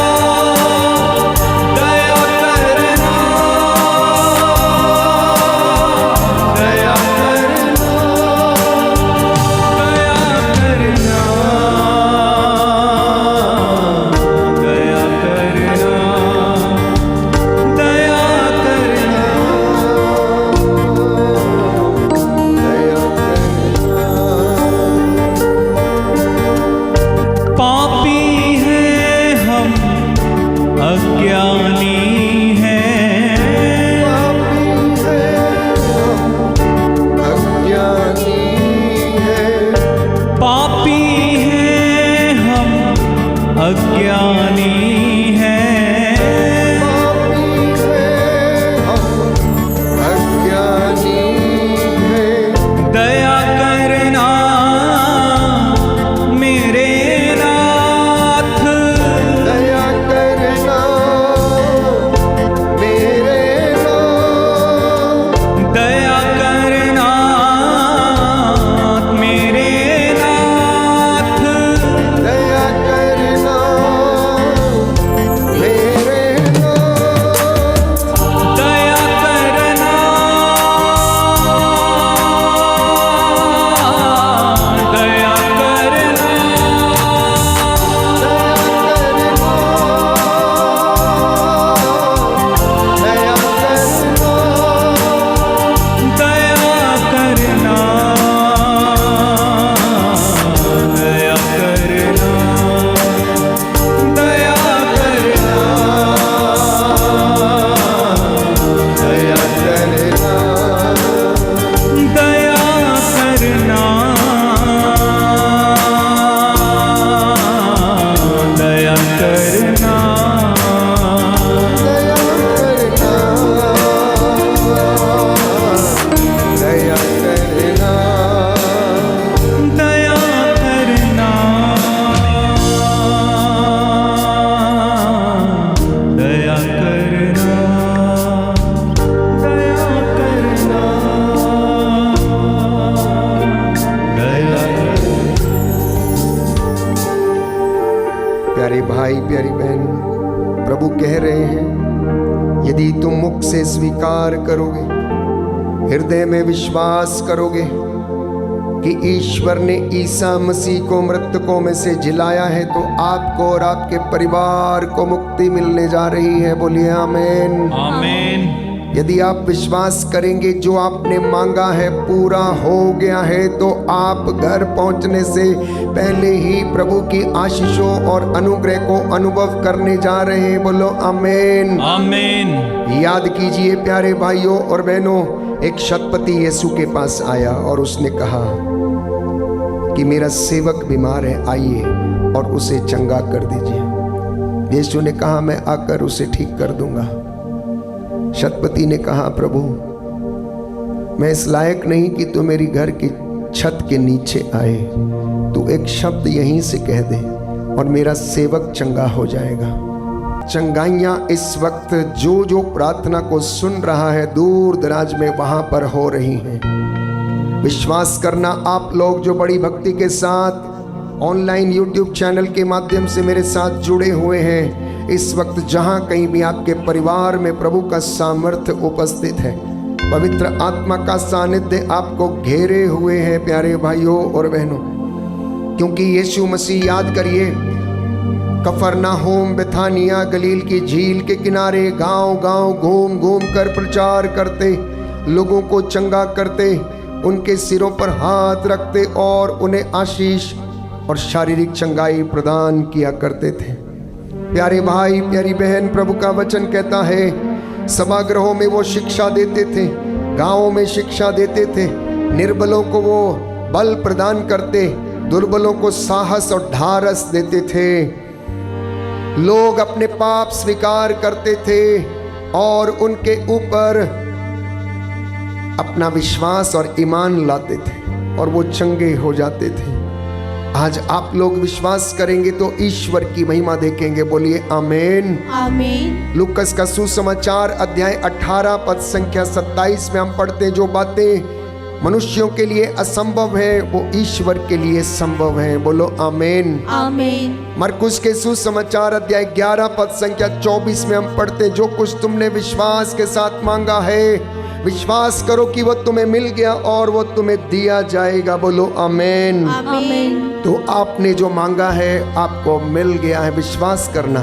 दया करना, दया करना, दया करना, दया करना, दया करना। पापी हैं हम, अज्ञानी हैं, अज्ञानी है, पापी हैं हम, अज्ञानी हैं, अज्ञानी है। दया करना मेरे नाथ, दया करना मेरे नाथ, दया करना मेरे नाथ, दया करना मेरे नाथ, दया करना, दया करना, दया करना, दया करना, दया करना, दया करना, दया करना, दया करना, दया करना, दया करना, दया करना, दया करना, दया करना, दया करना। प्यारे भाई प्यारी बहन, प्रभु कह रहे हैं, यदि तुम मुख से स्वीकार करोगे, हृदय में विश्वास करोगे कि ईश्वर ने ईसा मसीह को मृतकों में से जिलाया है, तो आपको और आपके परिवार को मुक्ति मिलने जा रही है। बोलिए आमीन। आमीन। यदि आप विश्वास करेंगे जो आपने मांगा है पूरा हो गया है, तो आप घर पहुंचने से पहले ही प्रभु की आशीषों और अनुग्रह को अनुभव करने जा रहे हैं। बोलो आमीन आमीन। याद कीजिए प्यारे भाइयों और बहनों, एक शतपति यीशु के पास आया और उसने कहा कि मेरा सेवक बीमार है, आइए और उसे चंगा कर दीजिए। यीशु ने कहा मैं आकर उसे ठीक कर दूंगा। शतपति ने कहा प्रभु, मैं इस लायक नहीं कि तू मेरी घर की छत के नीचे आए, तू एक शब्द यहीं से कह दे और मेरा सेवक चंगा हो जाएगा। चंगाइयाँ इस वक्त जो जो प्रार्थना को सुन रहा है दूर दराज में वहां पर हो रही हैं। विश्वास करना, आप लोग जो बड़ी भक्ति के साथ ऑनलाइन यूट्यूब चैनल के माध्यम से मेरे साथ जुड़े हुए हैं, इस वक्त जहां कहीं भी आपके परिवार में प्रभु का सामर्थ्य उपस्थित है, पवित्र आत्मा का सानिध्य आपको घेरे हुए हैं प्यारे भाइयों और बहनों। क्योंकि यीशु मसीह, याद करिए, कफरनाहोम, बेथानिया, गलील की झील के किनारे गांव गांव घूम घूम कर प्रचार करते, लोगों को चंगा करते, उनके सिरों पर हाथ रखते और उन्हें आशीष और शारीरिक चंगाई प्रदान किया करते थे। प्यारे भाई प्यारी बहन, प्रभु का वचन कहता है सभागृहों में वो शिक्षा देते थे, गांवों में शिक्षा देते थे, निर्बलों को वो बल प्रदान करते, दुर्बलों को साहस और ढारस देते थे। लोग अपने पाप स्वीकार करते थे और उनके ऊपर अपना विश्वास और ईमान लाते थे और वो चंगे हो जाते थे। आज आप लोग विश्वास करेंगे तो ईश्वर की महिमा देखेंगे। बोलिए आमीन आमीन। लूकस का सुसमाचार अध्याय 18 पद संख्या 27 में हम पढ़ते हैं, जो बातें मनुष्यों के लिए असंभव है वो ईश्वर के लिए संभव है। बोलो आमीन आमीन। मरकुस के सुसमाचार अध्याय 11 पद संख्या 24 में हम पढ़ते हैं, जो कुछ तुमने विश्वास के साथ मांगा है विश्वास करो कि वो तुम्हें मिल गया और वो तुम्हें दिया जाएगा। बोलो आमीन आमीन। तो आपने जो मांगा है आपको मिल गया है, विश्वास करना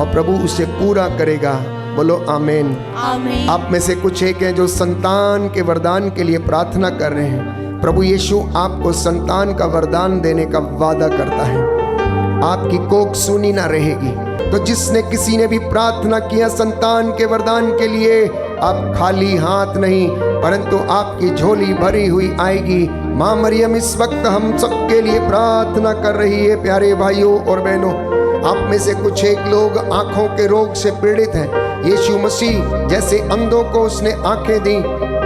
और प्रभु उसे पूरा करेगा। बोलो आमीन आमीन। आप में से कुछ एक हैं जो संतान के वरदान के लिए प्रार्थना कर रहे हैं। प्रभु यीशु आपको संतान का वरदान देने का वादा करता है, आपकी कोख सूनी ना रहेगी। तो जिसने किसी ने भी प्रार्थना किया संतान के वरदान के लिए, आप खाली हाथ नहीं परंतु आपकी झोली भरी हुई आएगी। माँ मरियम इस वक्त हम सबके लिए प्रार्थना कर रही है। प्यारे भाइयों और बहनों, आप में से कुछ एक लोग आंखों के रोग से पीड़ित हैं। यीशु मसीह जैसे अंधों को उसने आंखें दी,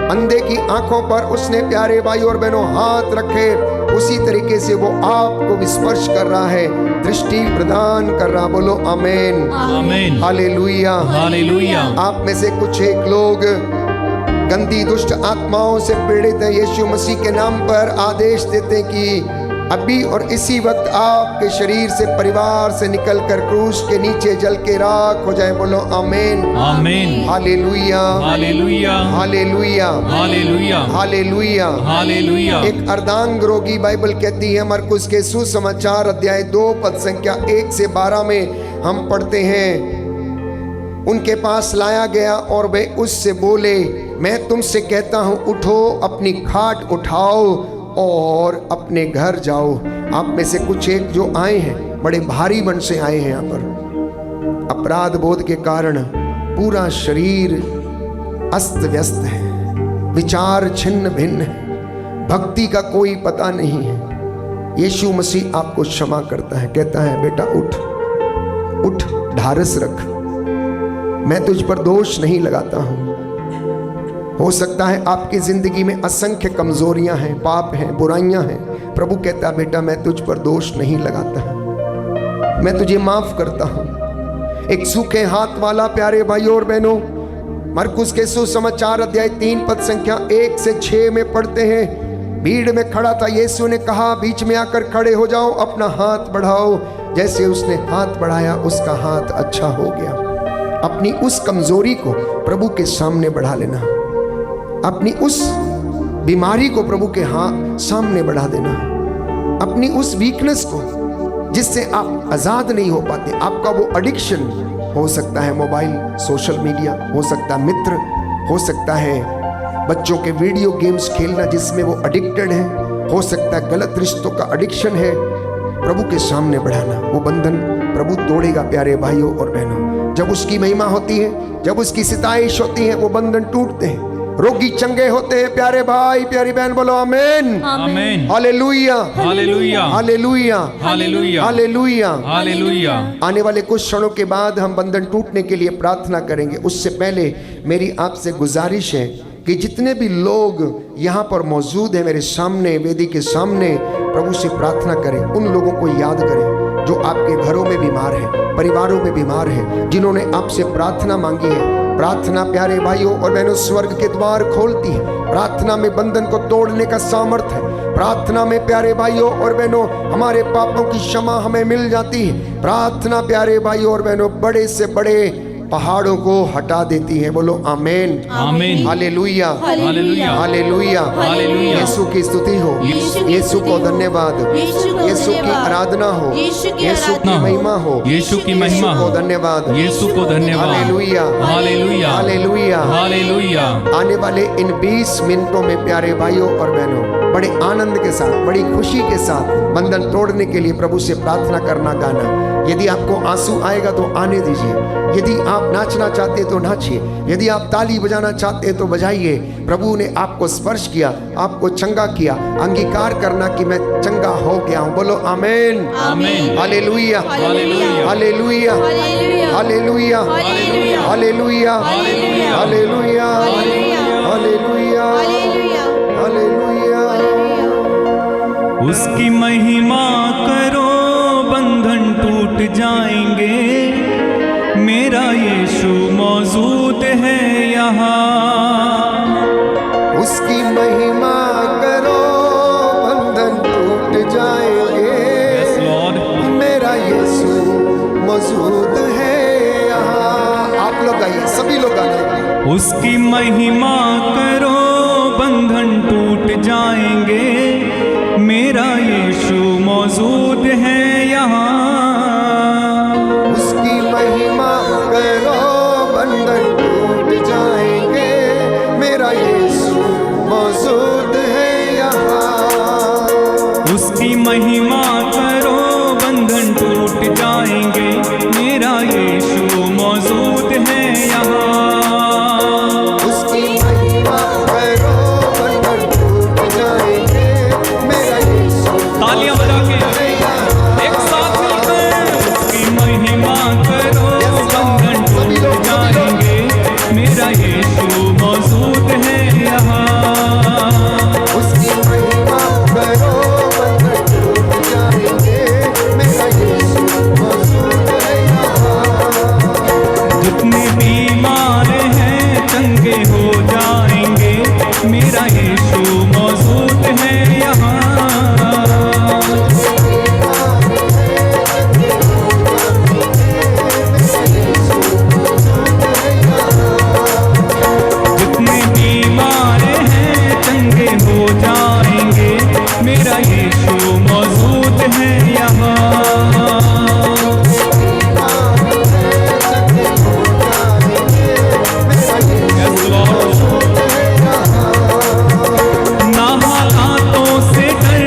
अंधे की आंखों पर उसने प्यारे भाइयों और बहनों हाथ रखे, उसी तरीके से वो आपको स्पर्श कर रहा है, दृष्टि प्रदान कर रहा। बोलो आमीन आमीन हालेलुया हालेलुया। आप में से कुछ एक लोग गंदी दुष्ट आत्माओं से पीड़ित हैं। यीशु मसीह के नाम पर आदेश देते हैं कि अभी और इसी वक्त आपके शरीर से, परिवार से निकलकर क्रूस के नीचे जल के राख हो जाए। बोलो आमीन आमीन हालेलुया हालेलुया हालेलुया हालेलुया हालेलुया हालेलुया। एक अर्धांग रोगी, बाइबल कहती है मरकुस के सुसमाचार अध्याय 2 पद संख्या 1 से 12 में हम पढ़ते हैं, उनके पास लाया गया और वे उससे बोले, मैं तुमसे कहता हूँ उठो, अपनी खाट उठाओ और अपने घर जाओ। आप में से कुछ एक जो आए हैं बड़े भारी मन से आए हैं, यहाँ पर अपराध बोध के कारण पूरा शरीर अस्त व्यस्त है, विचार छिन्न भिन्न है, भक्ति का कोई पता नहीं है। यीशु मसीह आपको क्षमा करता है, कहता है बेटा उठ उठ, ढारस रख, मैं तुझ पर दोष नहीं लगाता हूं। हो सकता है आपकी जिंदगी में असंख्य कमजोरियां हैं, पाप हैं, बुराइयां हैं। प्रभु कहता है बेटा मैं तुझ पर दोष नहीं लगाता, मैं तुझे माफ करता हूं। एक सूखे हाथ वाला, प्यारे भाइयों और बहनों, मरकुस के सुसमाचार अध्याय 3 पद संख्या 1 से 6 में पढ़ते हैं, भीड़ में खड़ा था। यीशु ने कहा बीच में आकर खड़े हो जाओ, अपना हाथ बढ़ाओ। जैसे उसने हाथ बढ़ाया उसका हाथ अच्छा हो गया। अपनी उस कमजोरी को प्रभु के सामने बढ़ा लेना, अपनी उस बीमारी को प्रभु के सामने बढ़ा देना, अपनी उस वीकनेस को जिससे आप आजाद नहीं हो पाते। आपका वो एडिक्शन हो सकता है, मोबाइल, सोशल मीडिया, हो सकता है मित्र, हो सकता है बच्चों के वीडियो गेम्स खेलना जिसमें वो एडिक्टेड हैं, हो सकता है गलत रिश्तों का एडिक्शन है, प्रभु के सामने बढ़ाना, वो बंधन प्रभु तोड़ेगा प्यारे भाइयों और बहनों। जब उसकी महिमा होती है, जब उसकी सिताइश होती है, वो बंधन टूटते हैं, रोगी चंगे होते हैं। प्यारे भाई प्यारी बहन बोलो आमीन आमीन हालेलुया हालेलुया हालेलुया हालेलुया हालेलुया हालेलुया। आने वाले कुछ क्षणों के बाद हम बंधन टूटने के लिए प्रार्थना करेंगे। उससे पहले मेरी आपसे गुजारिश है कि जितने भी लोग यहाँ पर मौजूद हैं मेरे सामने, वेदी के सामने, प्रभु से प्रार्थना करें। उन लोगों को याद करें जो आपके घरों में बीमार हैं, परिवारों में बीमार हैं, जिन्होंने आपसे प्रार्थना मांगी है। प्रार्थना प्यारे भाइयों और बहनों स्वर्ग के द्वार खोलती है। प्रार्थना में बंधन को तोड़ने का सामर्थ्य है। प्रार्थना में प्यारे भाइयों और बहनों हमारे पापों की क्षमा हमें मिल जाती है। प्रार्थना प्यारे भाइयों और बहनों बड़े से बड़े पहाड़ों को हटा देती है। बोलो आमीन आमीन हालेलुया हालेलुया हालेलुया हालेलुया। यीशु की स्तुति हो, यीशु को धन्यवाद, यीशु की आराधना हो, यीशु की महिमा हो, यीशु की महिमा यीशु हो, को धन्यवाद, यीशु को धन्यवाद। हालेलुया हालेलुया हालेलुया हालेलुया। आने वाले इन 20 मिनटों में प्यारे भाइयों और बहनों बड़े आनंद के साथ, बड़ी खुशी के साथ बंधन तोड़ने के लिए प्रभु से प्रार्थना करना, गाना। यदि आपको आंसू आएगा तो आने दीजिए, यदि आप नाचना चाहते हैं तो नाचिए, यदि आप ताली बजाना चाहते हैं तो बजाइए। प्रभु ने आपको स्पर्श किया, आपको चंगा किया, अंगीकार करना कि मैं चंगा हो गया हूं। बोलो आमीन आमीन हालेलुया हालेलुया हालेलुया हालेलुया हालेलुया हालेलुया हालेलुया हालेलुया। उसकी महिमा करो बंधन टूट जाएंगे, मेरा यीशु मौजूद है यहाँ। उसकी महिमा करो बंधन टूट जाएंगे, Yes, Lord. मेरा यीशु मौजूद है यहाँ। आप लोग आइए, सभी लोग आइए। उसकी महिमा करो बंधन टूट जाएंगे, मेरा यीशु मौजूद है यहाँ। उसकी महिमा करो बंधन टूट जाएंगे, मेरा यीशु मौजूद है यहाँ। उसकी महिमा करो बंधन टूट जाएंगे, मेरा यीशु मौजूद है यहाँ। उसकी महिमा करो बंधन टूट जाएंगे, मेरा यीशु तालियां बजा के एक साथ मिलकर उसकी महिमा करो बंधन टूट जाएंगे, मेरा यीशु मौजूद है यहाँ। उसकी महिमा करो बंधन टूट जाएंगे, मेरा यीशु मौजूद है यहाँ। जितने बीमार हैं चंगे हो जाएंगे, मेरा यीशु मौजूद है यहाँ। जितने बीमार हैं चंगे हो जाएंगे, मेरा यीशु मौजूद है यहाँ। Yes, Lord. ना हालातों से डर,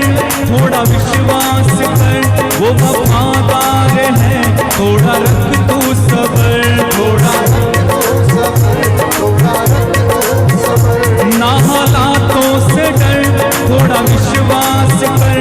थोड़ा विश्वास कर, वो वफादार है, थोड़ा रख तू सबर, थोड़ा ना हालातों से डर, थोड़ा विश्वास कर,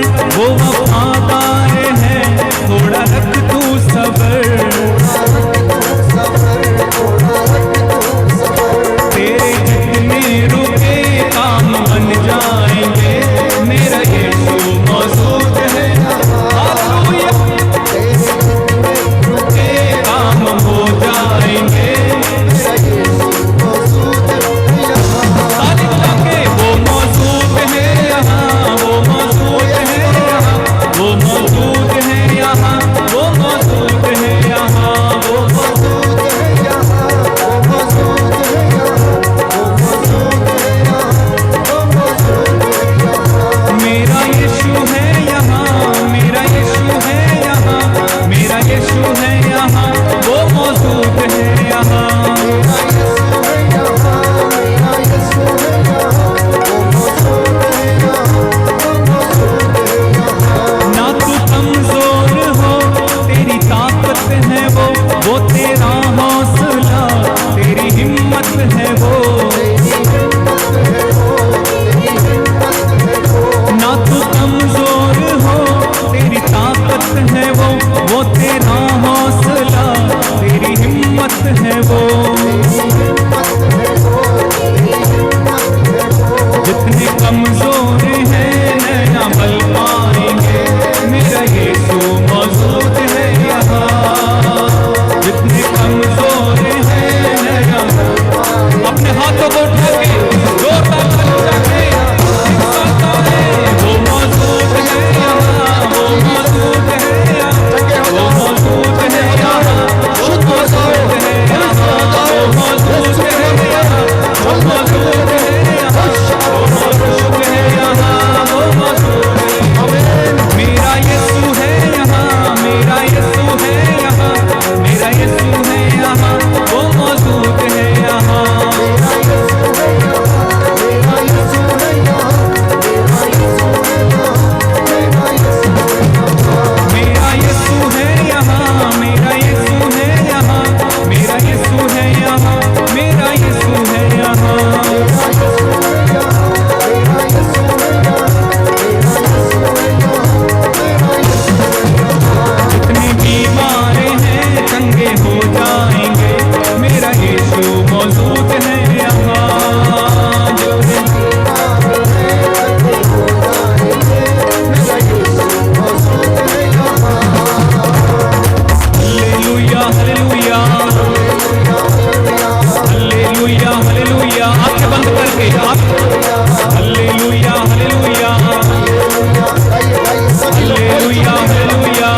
जितने कमजोर हैं नया बल पाएंगे, मेरा यीशु मौजूद है यहाँ। जितने कमजोर हैं नया अपने हाथों को उठा के जोरदार तालियां के एक साथ गाएं। वो मौजूद है यहाँ, वो मौजूद है यहाँ, वो मौजूद है यहाँ, वो मौजूद है यहाँ, वो मौजूद है यहाँ, वो मौजूद है यहाँ, वो मौजूद है यहाँ, वो मौजूद है। मेरा यीशु है यहाँ, मेरा यीशु है यहाँ, मेरा यीशु है यहाँ, वो मौजूद है यहाँ। मेरा यीशु है यहाँ, मेरा यीशु है यहाँ, मेरा यीशु है यहाँ, मेरा यीशु है यहाँ। जितने बीमार हैं चंगे हो जाएंगे, मेरा यीशु मौजूद है यहाँ। हालेलुया हालेलुया हालेलुया हालेलुया। आंखें बंद करके आप हालेलुया हालेलुया हालेलुया हालेलुया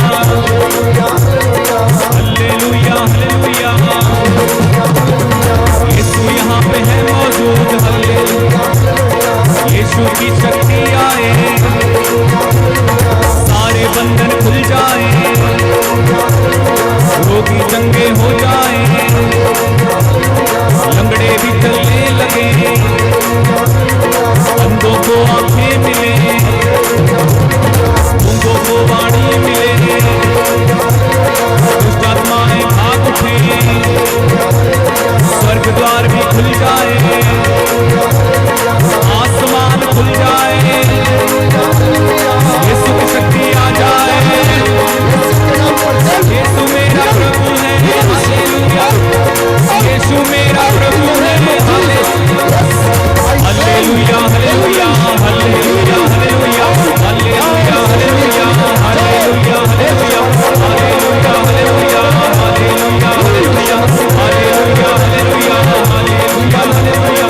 हालेलुया हालेलुया। यीशु यहाँ पे है मौजूद, हालेलुया। यीशु की शक्ति आए, सारे बंधन खुल जाए, रोगी चंगे हो जाए, लंगड़े भी चलने लगे, अंधों को आंखें मिले, गूंगों को वाणी मिले, दुष्ट आत्माएं भाग उठे, स्वर्ग द्वार भी खुल जाए, आसमान खुल जाए, यीशु की शक्ति आ जाए। यीशु मेरा प्रभु है, हालेलुया। यीशु मेरा प्रभु है, हालेलुया हालेलुया हालेलुया हालेलुया हालेलुया हालेलुया हालेलुया हालेलुया हालेलुया हालेलुया हालेलुया हालेलुया हालेलुया हालेलुया हालेलुया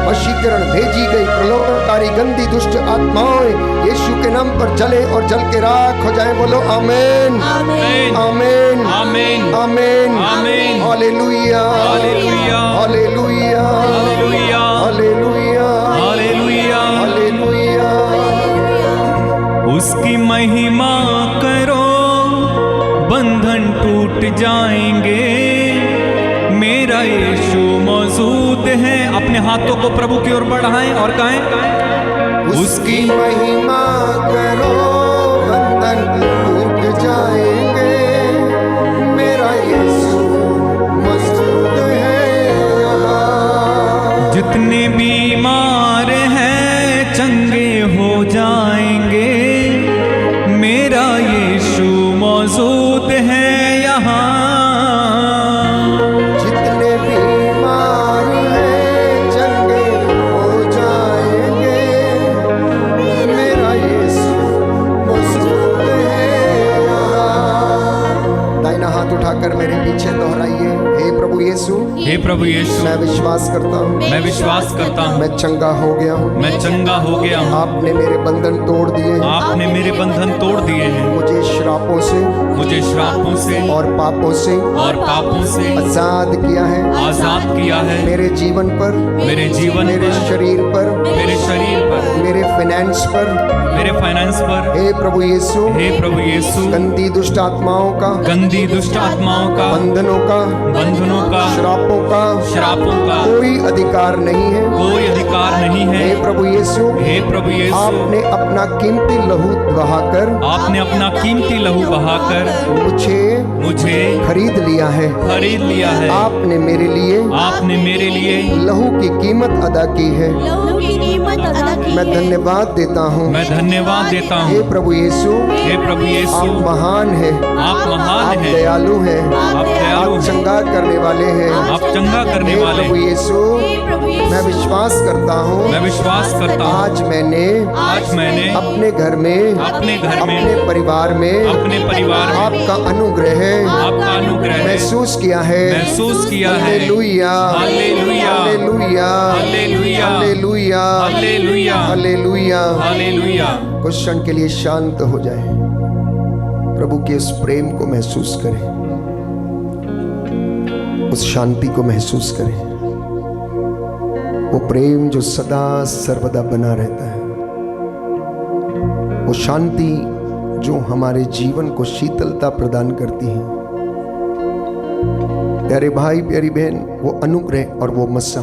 वशीकरण भेजी गई प्रलोभनकारी गंदी दुष्ट आत्माएं यीशु के नाम पर जले और जल के राख हो जाए। बोलो आमीन आमीन आमीन आमीन आमीन आमीन हालेलुया हालेलुया हालेलुया हालेलुया हालेलुया हालेलुया हालेलुया। उसकी महिमा करो, बंधन टूट जाएंगे, मेरा यीशु मौजूद है। अपने हाथों को प्रभु की ओर बढ़ाएं और गाएं, उसकी महिमा करो, बंधन टूट जाएंगे, मेरा यीशु मौजूद है यहाँ। जितने बीमार हैं चंगे हो जाएंगे, मेरा यीशु मौजूद है यहाँ। जितने बीमार हैं चंगे हो जाएंगे, मेरा यीशु मौजूद है यहाँ। दाहिना हाथ उठाकर मेरे पीछे दोहराइए, हे प्रभु यीशु, हे प्रभु यीशु, मैं विश्वास करता हूँ, मैं विश्वास करता हूँ, मैं चंगा हो गया हूँ, मैं चंगा हो गया हूँ। आपने मेरे बंधन तोड़ दिए हैं, आपने मेरे बंधन तोड़ दिए हैं, मुझे श्रापों से मुझे श्रापों से और पापों से आजाद किया है, आजाद किया है। मेरे जीवन पर, मेरे जीवन मेरे पर, शरीर पर, मेरे शरीर पर, मेरे फाइनेंस पर, मेरे फाइनेंस पर। हे प्रभु यीशु, हे प्रभु यीशु, गंदी दुष्ट आत्माओं का, गंदी दुष्ट आत्माओं का, बंधनों का, बंधनों का, श्रापों का, श्रापों का कोई अधिकार नहीं है, कोई अधिकार नहीं है। हे प्रभु यीशु, हे प्रभु यीशु, आपने अपना कीमती लहू बहाकर, आपने अपना कीमती लहू बहाकर मुझे खरीद लिया है, खरीद लिया है। आपने मेरे लिए, आपने मेरे लिए लहू की कीमत अदा की है। लहू की कीमत अदा की मैं है। धन्यवाद देता हूँ, मैं धन्यवाद देता हे हूँ। प्रभु यीशु, हे प्रभु आप यीशु, महान हैं, आप महान आप हैं, दयालु हैं, आप दयालु आप हैं, चंगा करने वाले हैं। आप चंगा करने हे वाले प्रभु हैं। यीशु, हे प्रभु यीशु, मैं विश्वास करता हूँ, मैं विश्वास करता हूँ, आज मैंने अपने घर में, अपने घर में, अपने परिवार में, अपने परिवार में आपका अनुग्रह आपका अनुग्रह महसूस किया है, महसूस किया है। हालेलुया हालेलुया, हालेलुया हालेलुया, हालेलुया हालेलुया, हालेलुया। हालेलुया। कुछ क्षण के लिए शांत हो जाए, प्रभु के उस प्रेम को महसूस करें, उस शांति को महसूस करें, वो प्रेम जो सदा सर्वदा बना रहता है, वो शांति जो हमारे जीवन को शीतलता प्रदान करती है। प्यारे भाई प्यारी बहन, वो अनुग्रह और वो मस्सा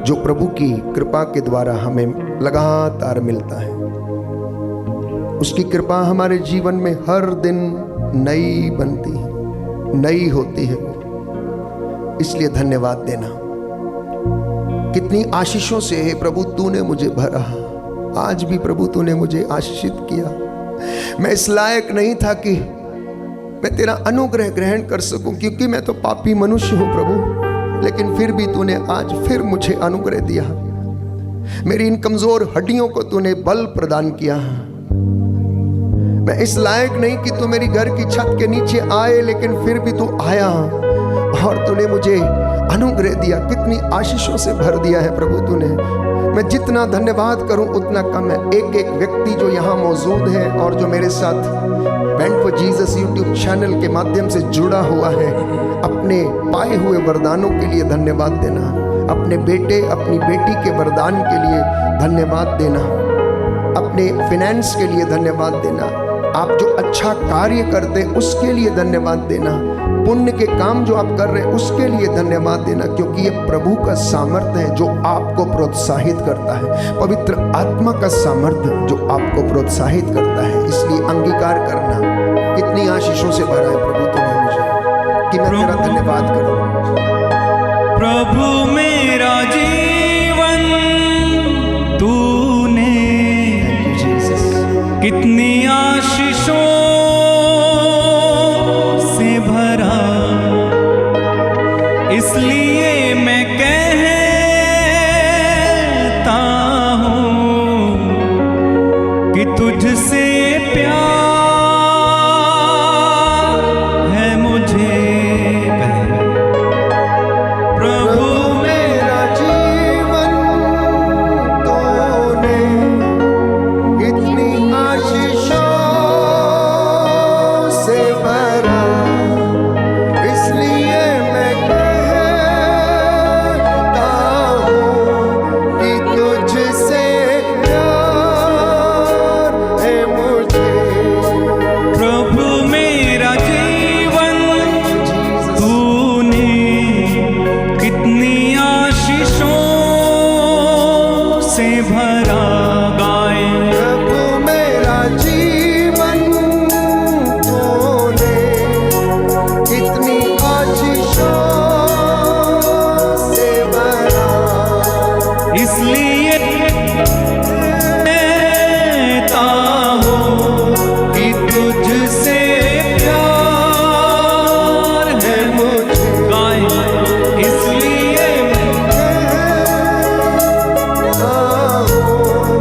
जो प्रभु की कृपा के द्वारा हमें लगातार मिलता है, उसकी कृपा हमारे जीवन में हर दिन नई बनती है, नई होती है। इसलिए धन्यवाद देना। कितनी आशीषों से है प्रभु तूने मुझे भरा, आज भी प्रभु तूने मुझे आशीषित किया। मैं इस लायक नहीं था कि मैं तेरा अनुग्रह ग्रहण कर सकूं, क्योंकि मैं तो पापी मनुष्य हूं प्रभु, लेकिन फिर भी तूने आज फिर मुझे अनुग्रह दिया। मेरी इन कमजोर हड्डियों को तूने बल प्रदान किया। मैं इस लायक नहीं कि तू मेरी घर की छत के नीचे आए, लेकिन फिर भी तू आया और तूने मुझे अनुग्रह दिया। कितनी आशीषों से भर दिया है प्रभु तूने। मैं जितना धन्यवाद करूं उतना कम है। एक एक व्यक्ति जो यहाँ मौजूद है और जो मेरे साथ band for Jesus YouTube channel के माध्यम से जुड़ा हुआ है, अपने पाए हुए वरदानों के लिए धन्यवाद देना, अपने बेटे अपनी बेटी के वरदान के लिए धन्यवाद देना, अपने फाइनेंस के लिए धन्यवाद देना, आप जो अच्छा कार्य करते हैं उसके लिए धन्यवाद देना, पुण्य के काम जो आप कर रहे हैं उसके लिए धन्यवाद देना, क्योंकि ये प्रभु का सामर्थ्य है जो आपको प्रोत्साहित करता है, पवित्र आत्मा का सामर्थ्य जो आपको प्रोत्साहित करता है। इसलिए अंगीकार करना, कितनी आशीषों से भरा है प्रभु तूने मुझे कि मैं तेरा धन्यवाद करूं। प्रभु मेरा जीवन तूने कितनी आशीषों से भरा, इसलिए मैं कहता हूँ कि तुझसे प्यार है मुझे। प्रभु मेरा जीवन से भरा गाएं। प्रभु मेरा जीवन तूने कितनी आशीषों से भरा, इसलिए कहता हूँ कि तुझसे प्यार है मुझे। गाएं, इसलिए कहता हूँ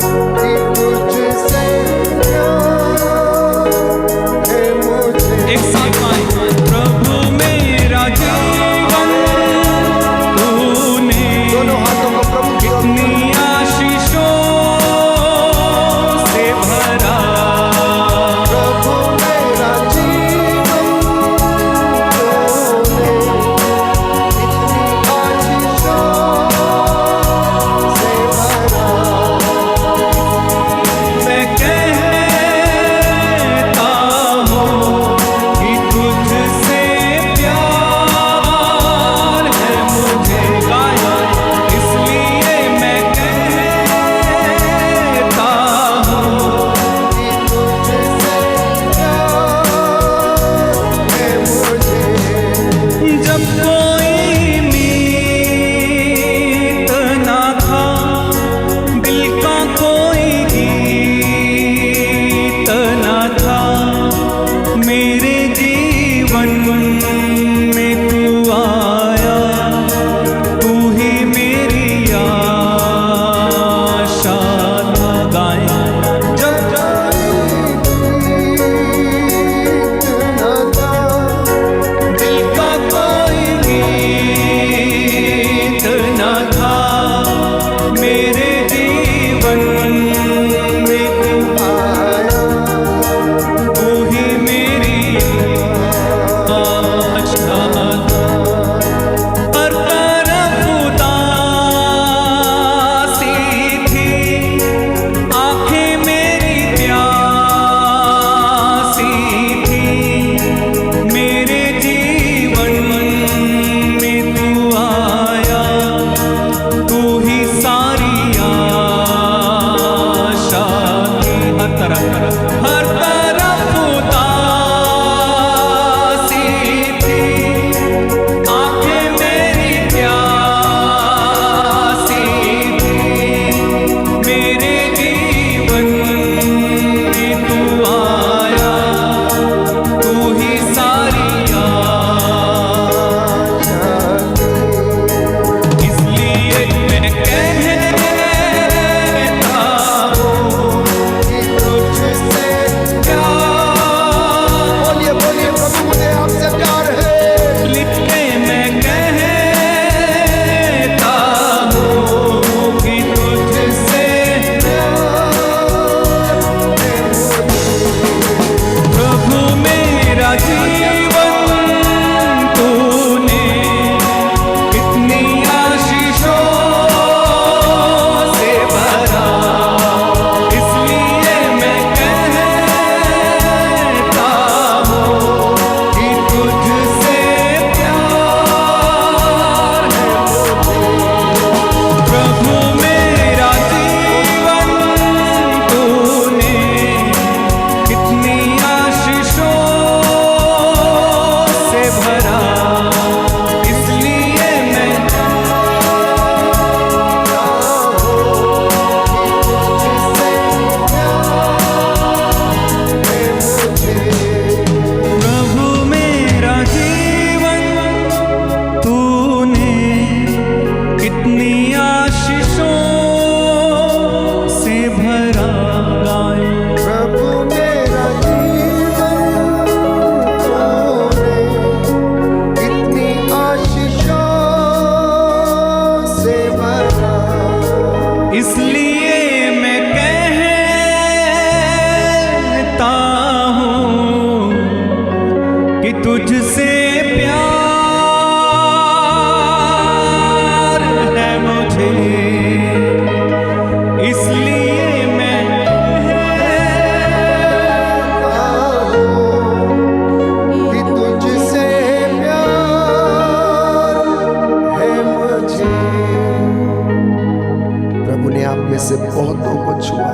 से बहुतों को छुआ।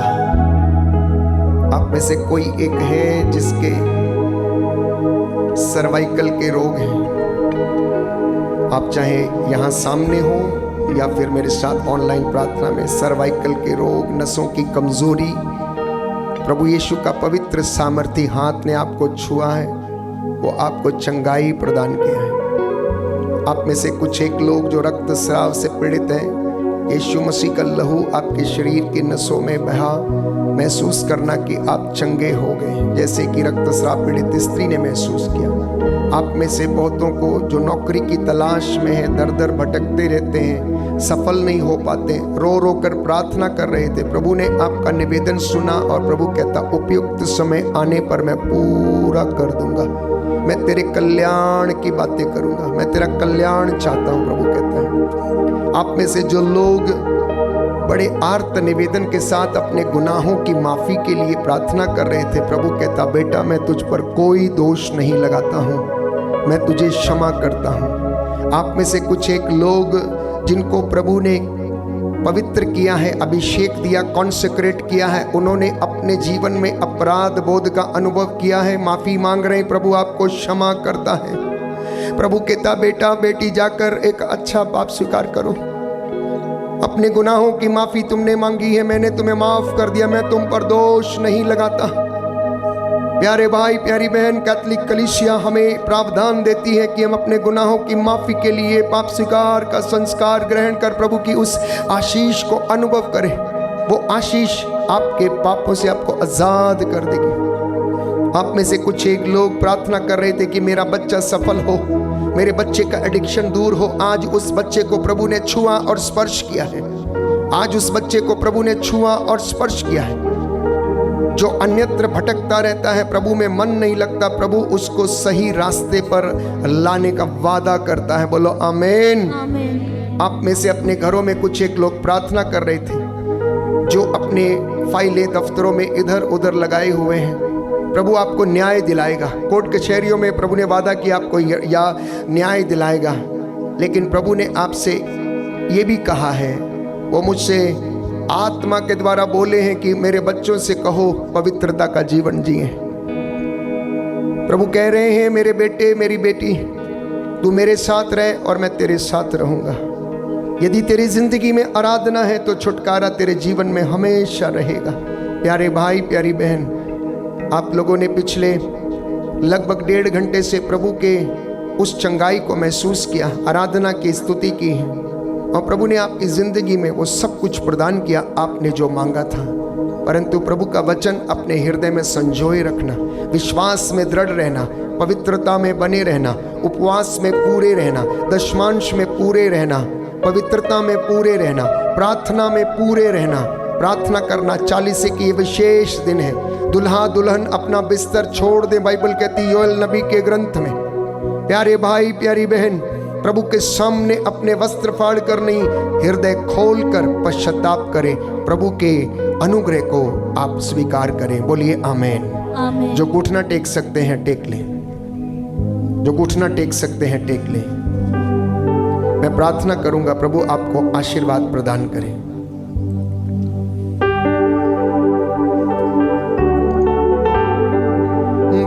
आप में से कोई एक है जिसके सर्वाइकल के रोग हैं। आप चाहे यहाँ सामने हो या फिर मेरे साथ ऑनलाइन प्रार्थना में, सर्वाइकल के रोग, नसों की कमजोरी, प्रभु यीशु का पवित्र सामर्थी हाथ ने आपको छुआ है, वो आपको चंगाई प्रदान किया है। आप में से कुछ एक लोग जो रक्तस्राव से पीड़ित हैं, यीशु मसीह का लहू आपके शरीर की नसों में बहा, महसूस करना कि आप चंगे हो गए, जैसे कि रक्तस्राव पीड़ित स्त्री ने महसूस किया। आप में से बहुतों को जो नौकरी की तलाश में है, दर दर भटकते रहते हैं, सफल नहीं हो पाते, रो रो कर प्रार्थना कर रहे थे, प्रभु ने आपका निवेदन सुना और प्रभु कहता उपयुक्त समय आने पर मैं पूरा कर दूंगा, मैं तेरे कल्याण की बातें करूंगा, मैं तेरा कल्याण चाहता हूं, प्रभु कहता है। आप में से जो लोग बड़े आर्त निवेदन के साथ अपने गुनाहों की माफी के लिए प्रार्थना कर रहे थे, प्रभु कहता बेटा मैं तुझ पर कोई दोष नहीं लगाता हूं, मैं तुझे क्षमा करता हूं। आप में से कुछ एक लोग जिनको प्रभु ने पवित्र किया है, अभिषेक दिया, कॉन्सेक्रेट किया है, उन्होंने अपने जीवन में अपराध बोध का अनुभव किया है, माफी मांग रहे हैं, प्रभु आपको क्षमा करता है। प्रभु कहता बेटा बेटी जाकर एक अच्छा पाप स्वीकार करो, अपने गुनाहों की माफी तुमने मांगी है, मैंने तुम्हें माफ कर दिया, मैं तुम पर दोष नहीं लगाता। प्यारे भाई प्यारी बहन, कैथोलिक कलीसिया हमें प्रावधान देती है कि हम अपने गुनाहों की माफी के लिए पाप स्वीकार का संस्कार ग्रहण कर प्रभु की उस आशीष को अनुभव करें। वो आशीष आपके पापों से आपको आजाद कर देगी। आप में से कुछ एक लोग प्रार्थना कर रहे थे कि मेरा बच्चा सफल हो, मेरे बच्चे का एडिक्शन दूर हो। आज उस बच्चे को प्रभु ने छुआ और स्पर्श किया है। आज उस बच्चे को प्रभु ने छुआ और स्पर्श किया है। जो अन्यत्र भटकता रहता है, प्रभु में मन नहीं लगता, प्रभु उसको सही रास्ते पर लाने का वादा करता है। बोलो आमीन। आप में से अपने घरों में कुछ एक लोग प्रार्थना कर रहे थे जो अपने फाइलें दफ्तरों में इधर उधर लगाए हुए हैं। प्रभु आपको न्याय दिलाएगा। कोर्ट कचहरियों में प्रभु ने वादा किया आपको या न्याय दिलाएगा, लेकिन प्रभु ने आपसे ये भी कहा है, वो मुझसे आत्मा के द्वारा बोले हैं कि मेरे बच्चों से कहो पवित्रता का जीवन जिए। प्रभु कह रहे हैं मेरे बेटे मेरी बेटी, तू मेरे साथ रह और मैं तेरे साथ रहूंगा। यदि तेरी जिंदगी में आराधना है तो छुटकारा तेरे जीवन में हमेशा रहेगा। प्यारे भाई प्यारी बहन, आप लोगों ने पिछले लगभग 1.5 घंटे से प्रभु के उस चंगाई को महसूस किया, आराधना की, स्तुति की, और प्रभु ने आपकी जिंदगी में वो सब कुछ प्रदान किया आपने जो मांगा था। परंतु प्रभु का वचन अपने हृदय में संजोए रखना, विश्वास में दृढ़ रहना, पवित्रता में बने रहना, उपवास में पूरे रहना, दशमांश में पूरे रहना, पवित्रता में पूरे रहना, प्रार्थना में पूरे रहना। प्रार्थना करना 40 की विशेष दिन है। दुल्हा दुल्हन अपना बिस्तर छोड़ दे, बाइबल कहती योएल नबी के ग्रंथ में। प्यारे भाई प्यारी बहन, प्रभु के सामने अपने वस्त्र फाड़ कर नहीं, हृदय खोल कर पश्चाताप करें, प्रभु के अनुग्रह को आप स्वीकार करें। बोलिए आमीन। जो घुटना टेक सकते हैं टेक लें, जो घुटना टेक सकते हैं टेक लें। मैं प्रार्थना करूंगा, प्रभु आपको आशीर्वाद प्रदान करें।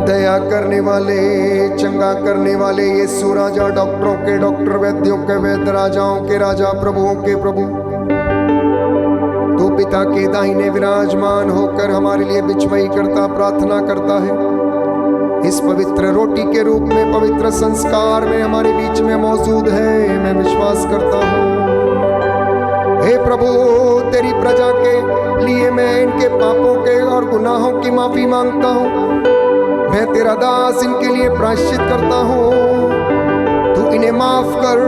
दया करने वाले, चंगा करने वाले यीशु राजा, डॉक्टरों के डॉक्टर, वैद्यों के वैद्य, राजाओं के राजा, प्रभुओं के प्रभु, तू पिता के दाहिने विराजमान होकर हमारे लिए बिचवाई करता, प्रार्थना करता है। इस पवित्र रोटी के रूप में, पवित्र संस्कार में हमारे बीच में मौजूद है। मैं विश्वास करता हूँ हे प्रभु, तेरी प्रजा के लिए मैं इनके पापों के और गुनाहों की माफी मांगता हूँ। मैं तेरा दास इनके लिए प्रायश्चित करता हूँ। तू इन्हें माफ कर,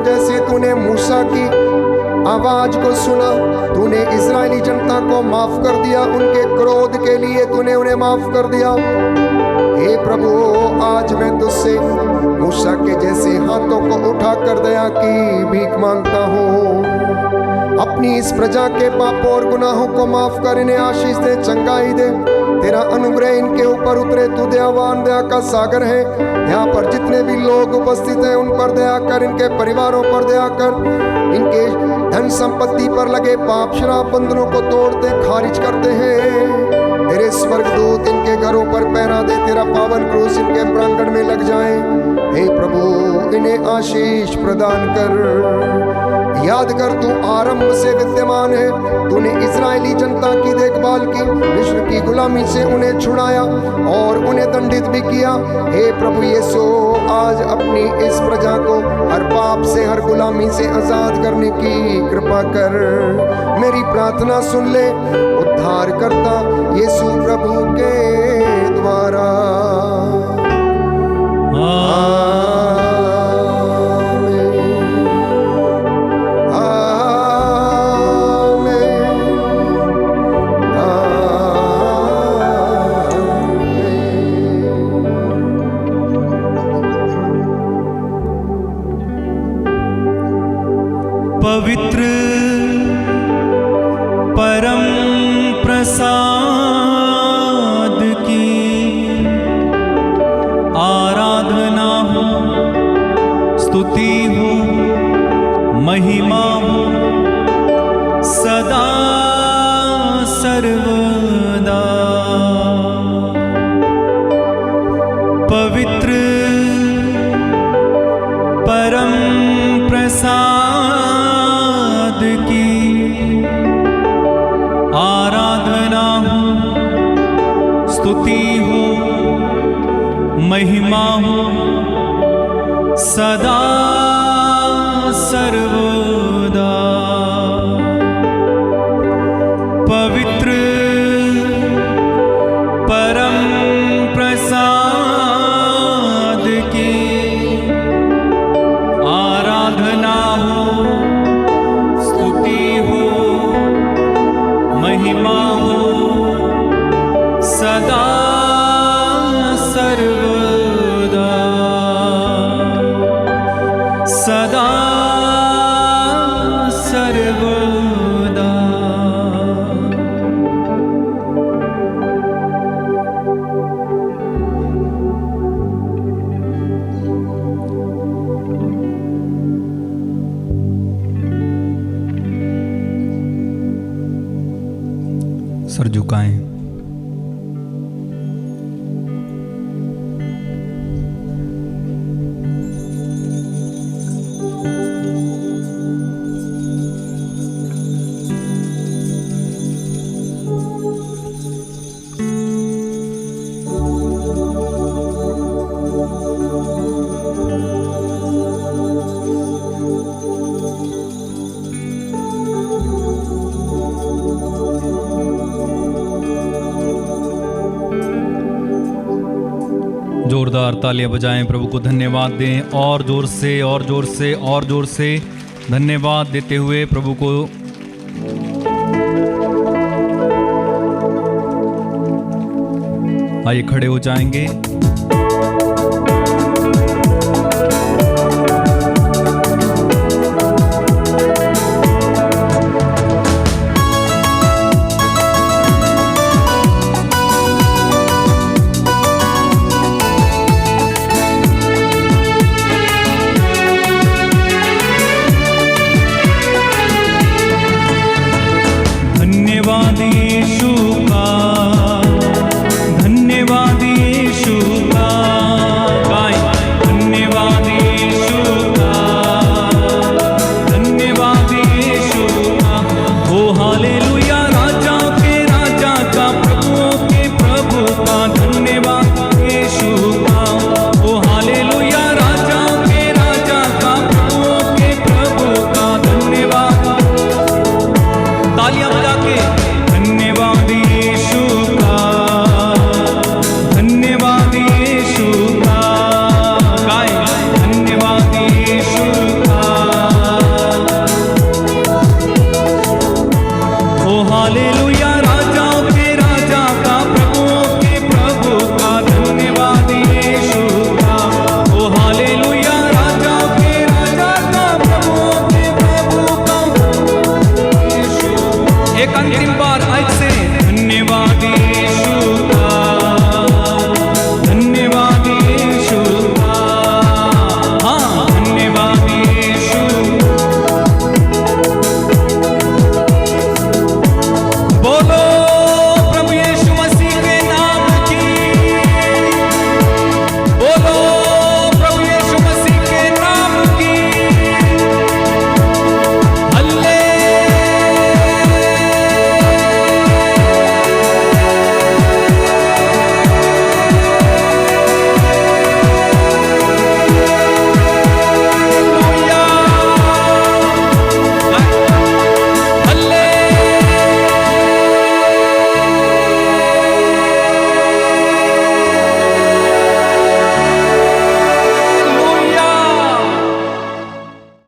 जैसे तूने मूसा की आवाज को सुना, तूने इस्राएली जनता को माफ कर दिया, उनके क्रोध के लिए तूने उन्हें माफ कर दिया। हे प्रभु, आज मैं तुझसे मूसा के जैसे हाथों को उठाकर दया की भीख मांगता हूँ। अपनी इस प्रजा के पापों और गुनाहों को माफ कर, इन्हें आशीष दे, चंगाई दे। तेरा अनुग्रह इनके ऊपर उतरे। तू दयावान, दया का सागर है। यहाँ पर जितने भी लोग उपस्थित हैं उन पर दया कर, इनके परिवारों पर दया कर, इनके धन संपत्ति पर लगे पाप शराब बंधनों को तोड़ते खारिज करते हैं। तेरे स्वर्गदूत इनके घरों पर पहरा दे, तेरा पावन क्रूस इनके प्रांगण में लग जाए। हे प्रभु, इन्हें आशीष प्रदान कर। याद कर, तू आरंभ से विद्यमान है। तूने इस्राएली जनता की देखभाल की, मिस्र की गुलामी से उन्हें छुड़ाया और उन्हें दंडित भी किया। हे प्रभु यीशु, आज अपनी इस प्रजा को हर पाप से, हर गुलामी से आजाद करने की कृपा कर। मेरी प्रार्थना सुन ले, उद्धार करता यीशु प्रभु के द्वारा। पवित्र परम प्रसाद की आराधना हो, स्तुति हो, महिमा हो सदा सर्वदा। पवित्र परम प्रसाद की आराधना हो, स्तुति हो, महिमा हो सदा सर्वदा। पवित्र परम प्रसाद की आराधना हो, महिमा हो सदा सर्वदा, सदा सर्वदा। सर झुकाएं। जोरदार तालियां बजाएं, प्रभु को धन्यवाद दें और जोर से और जोर से और जोर से धन्यवाद देते हुए प्रभु को। आइए खड़े हो जाएंगे।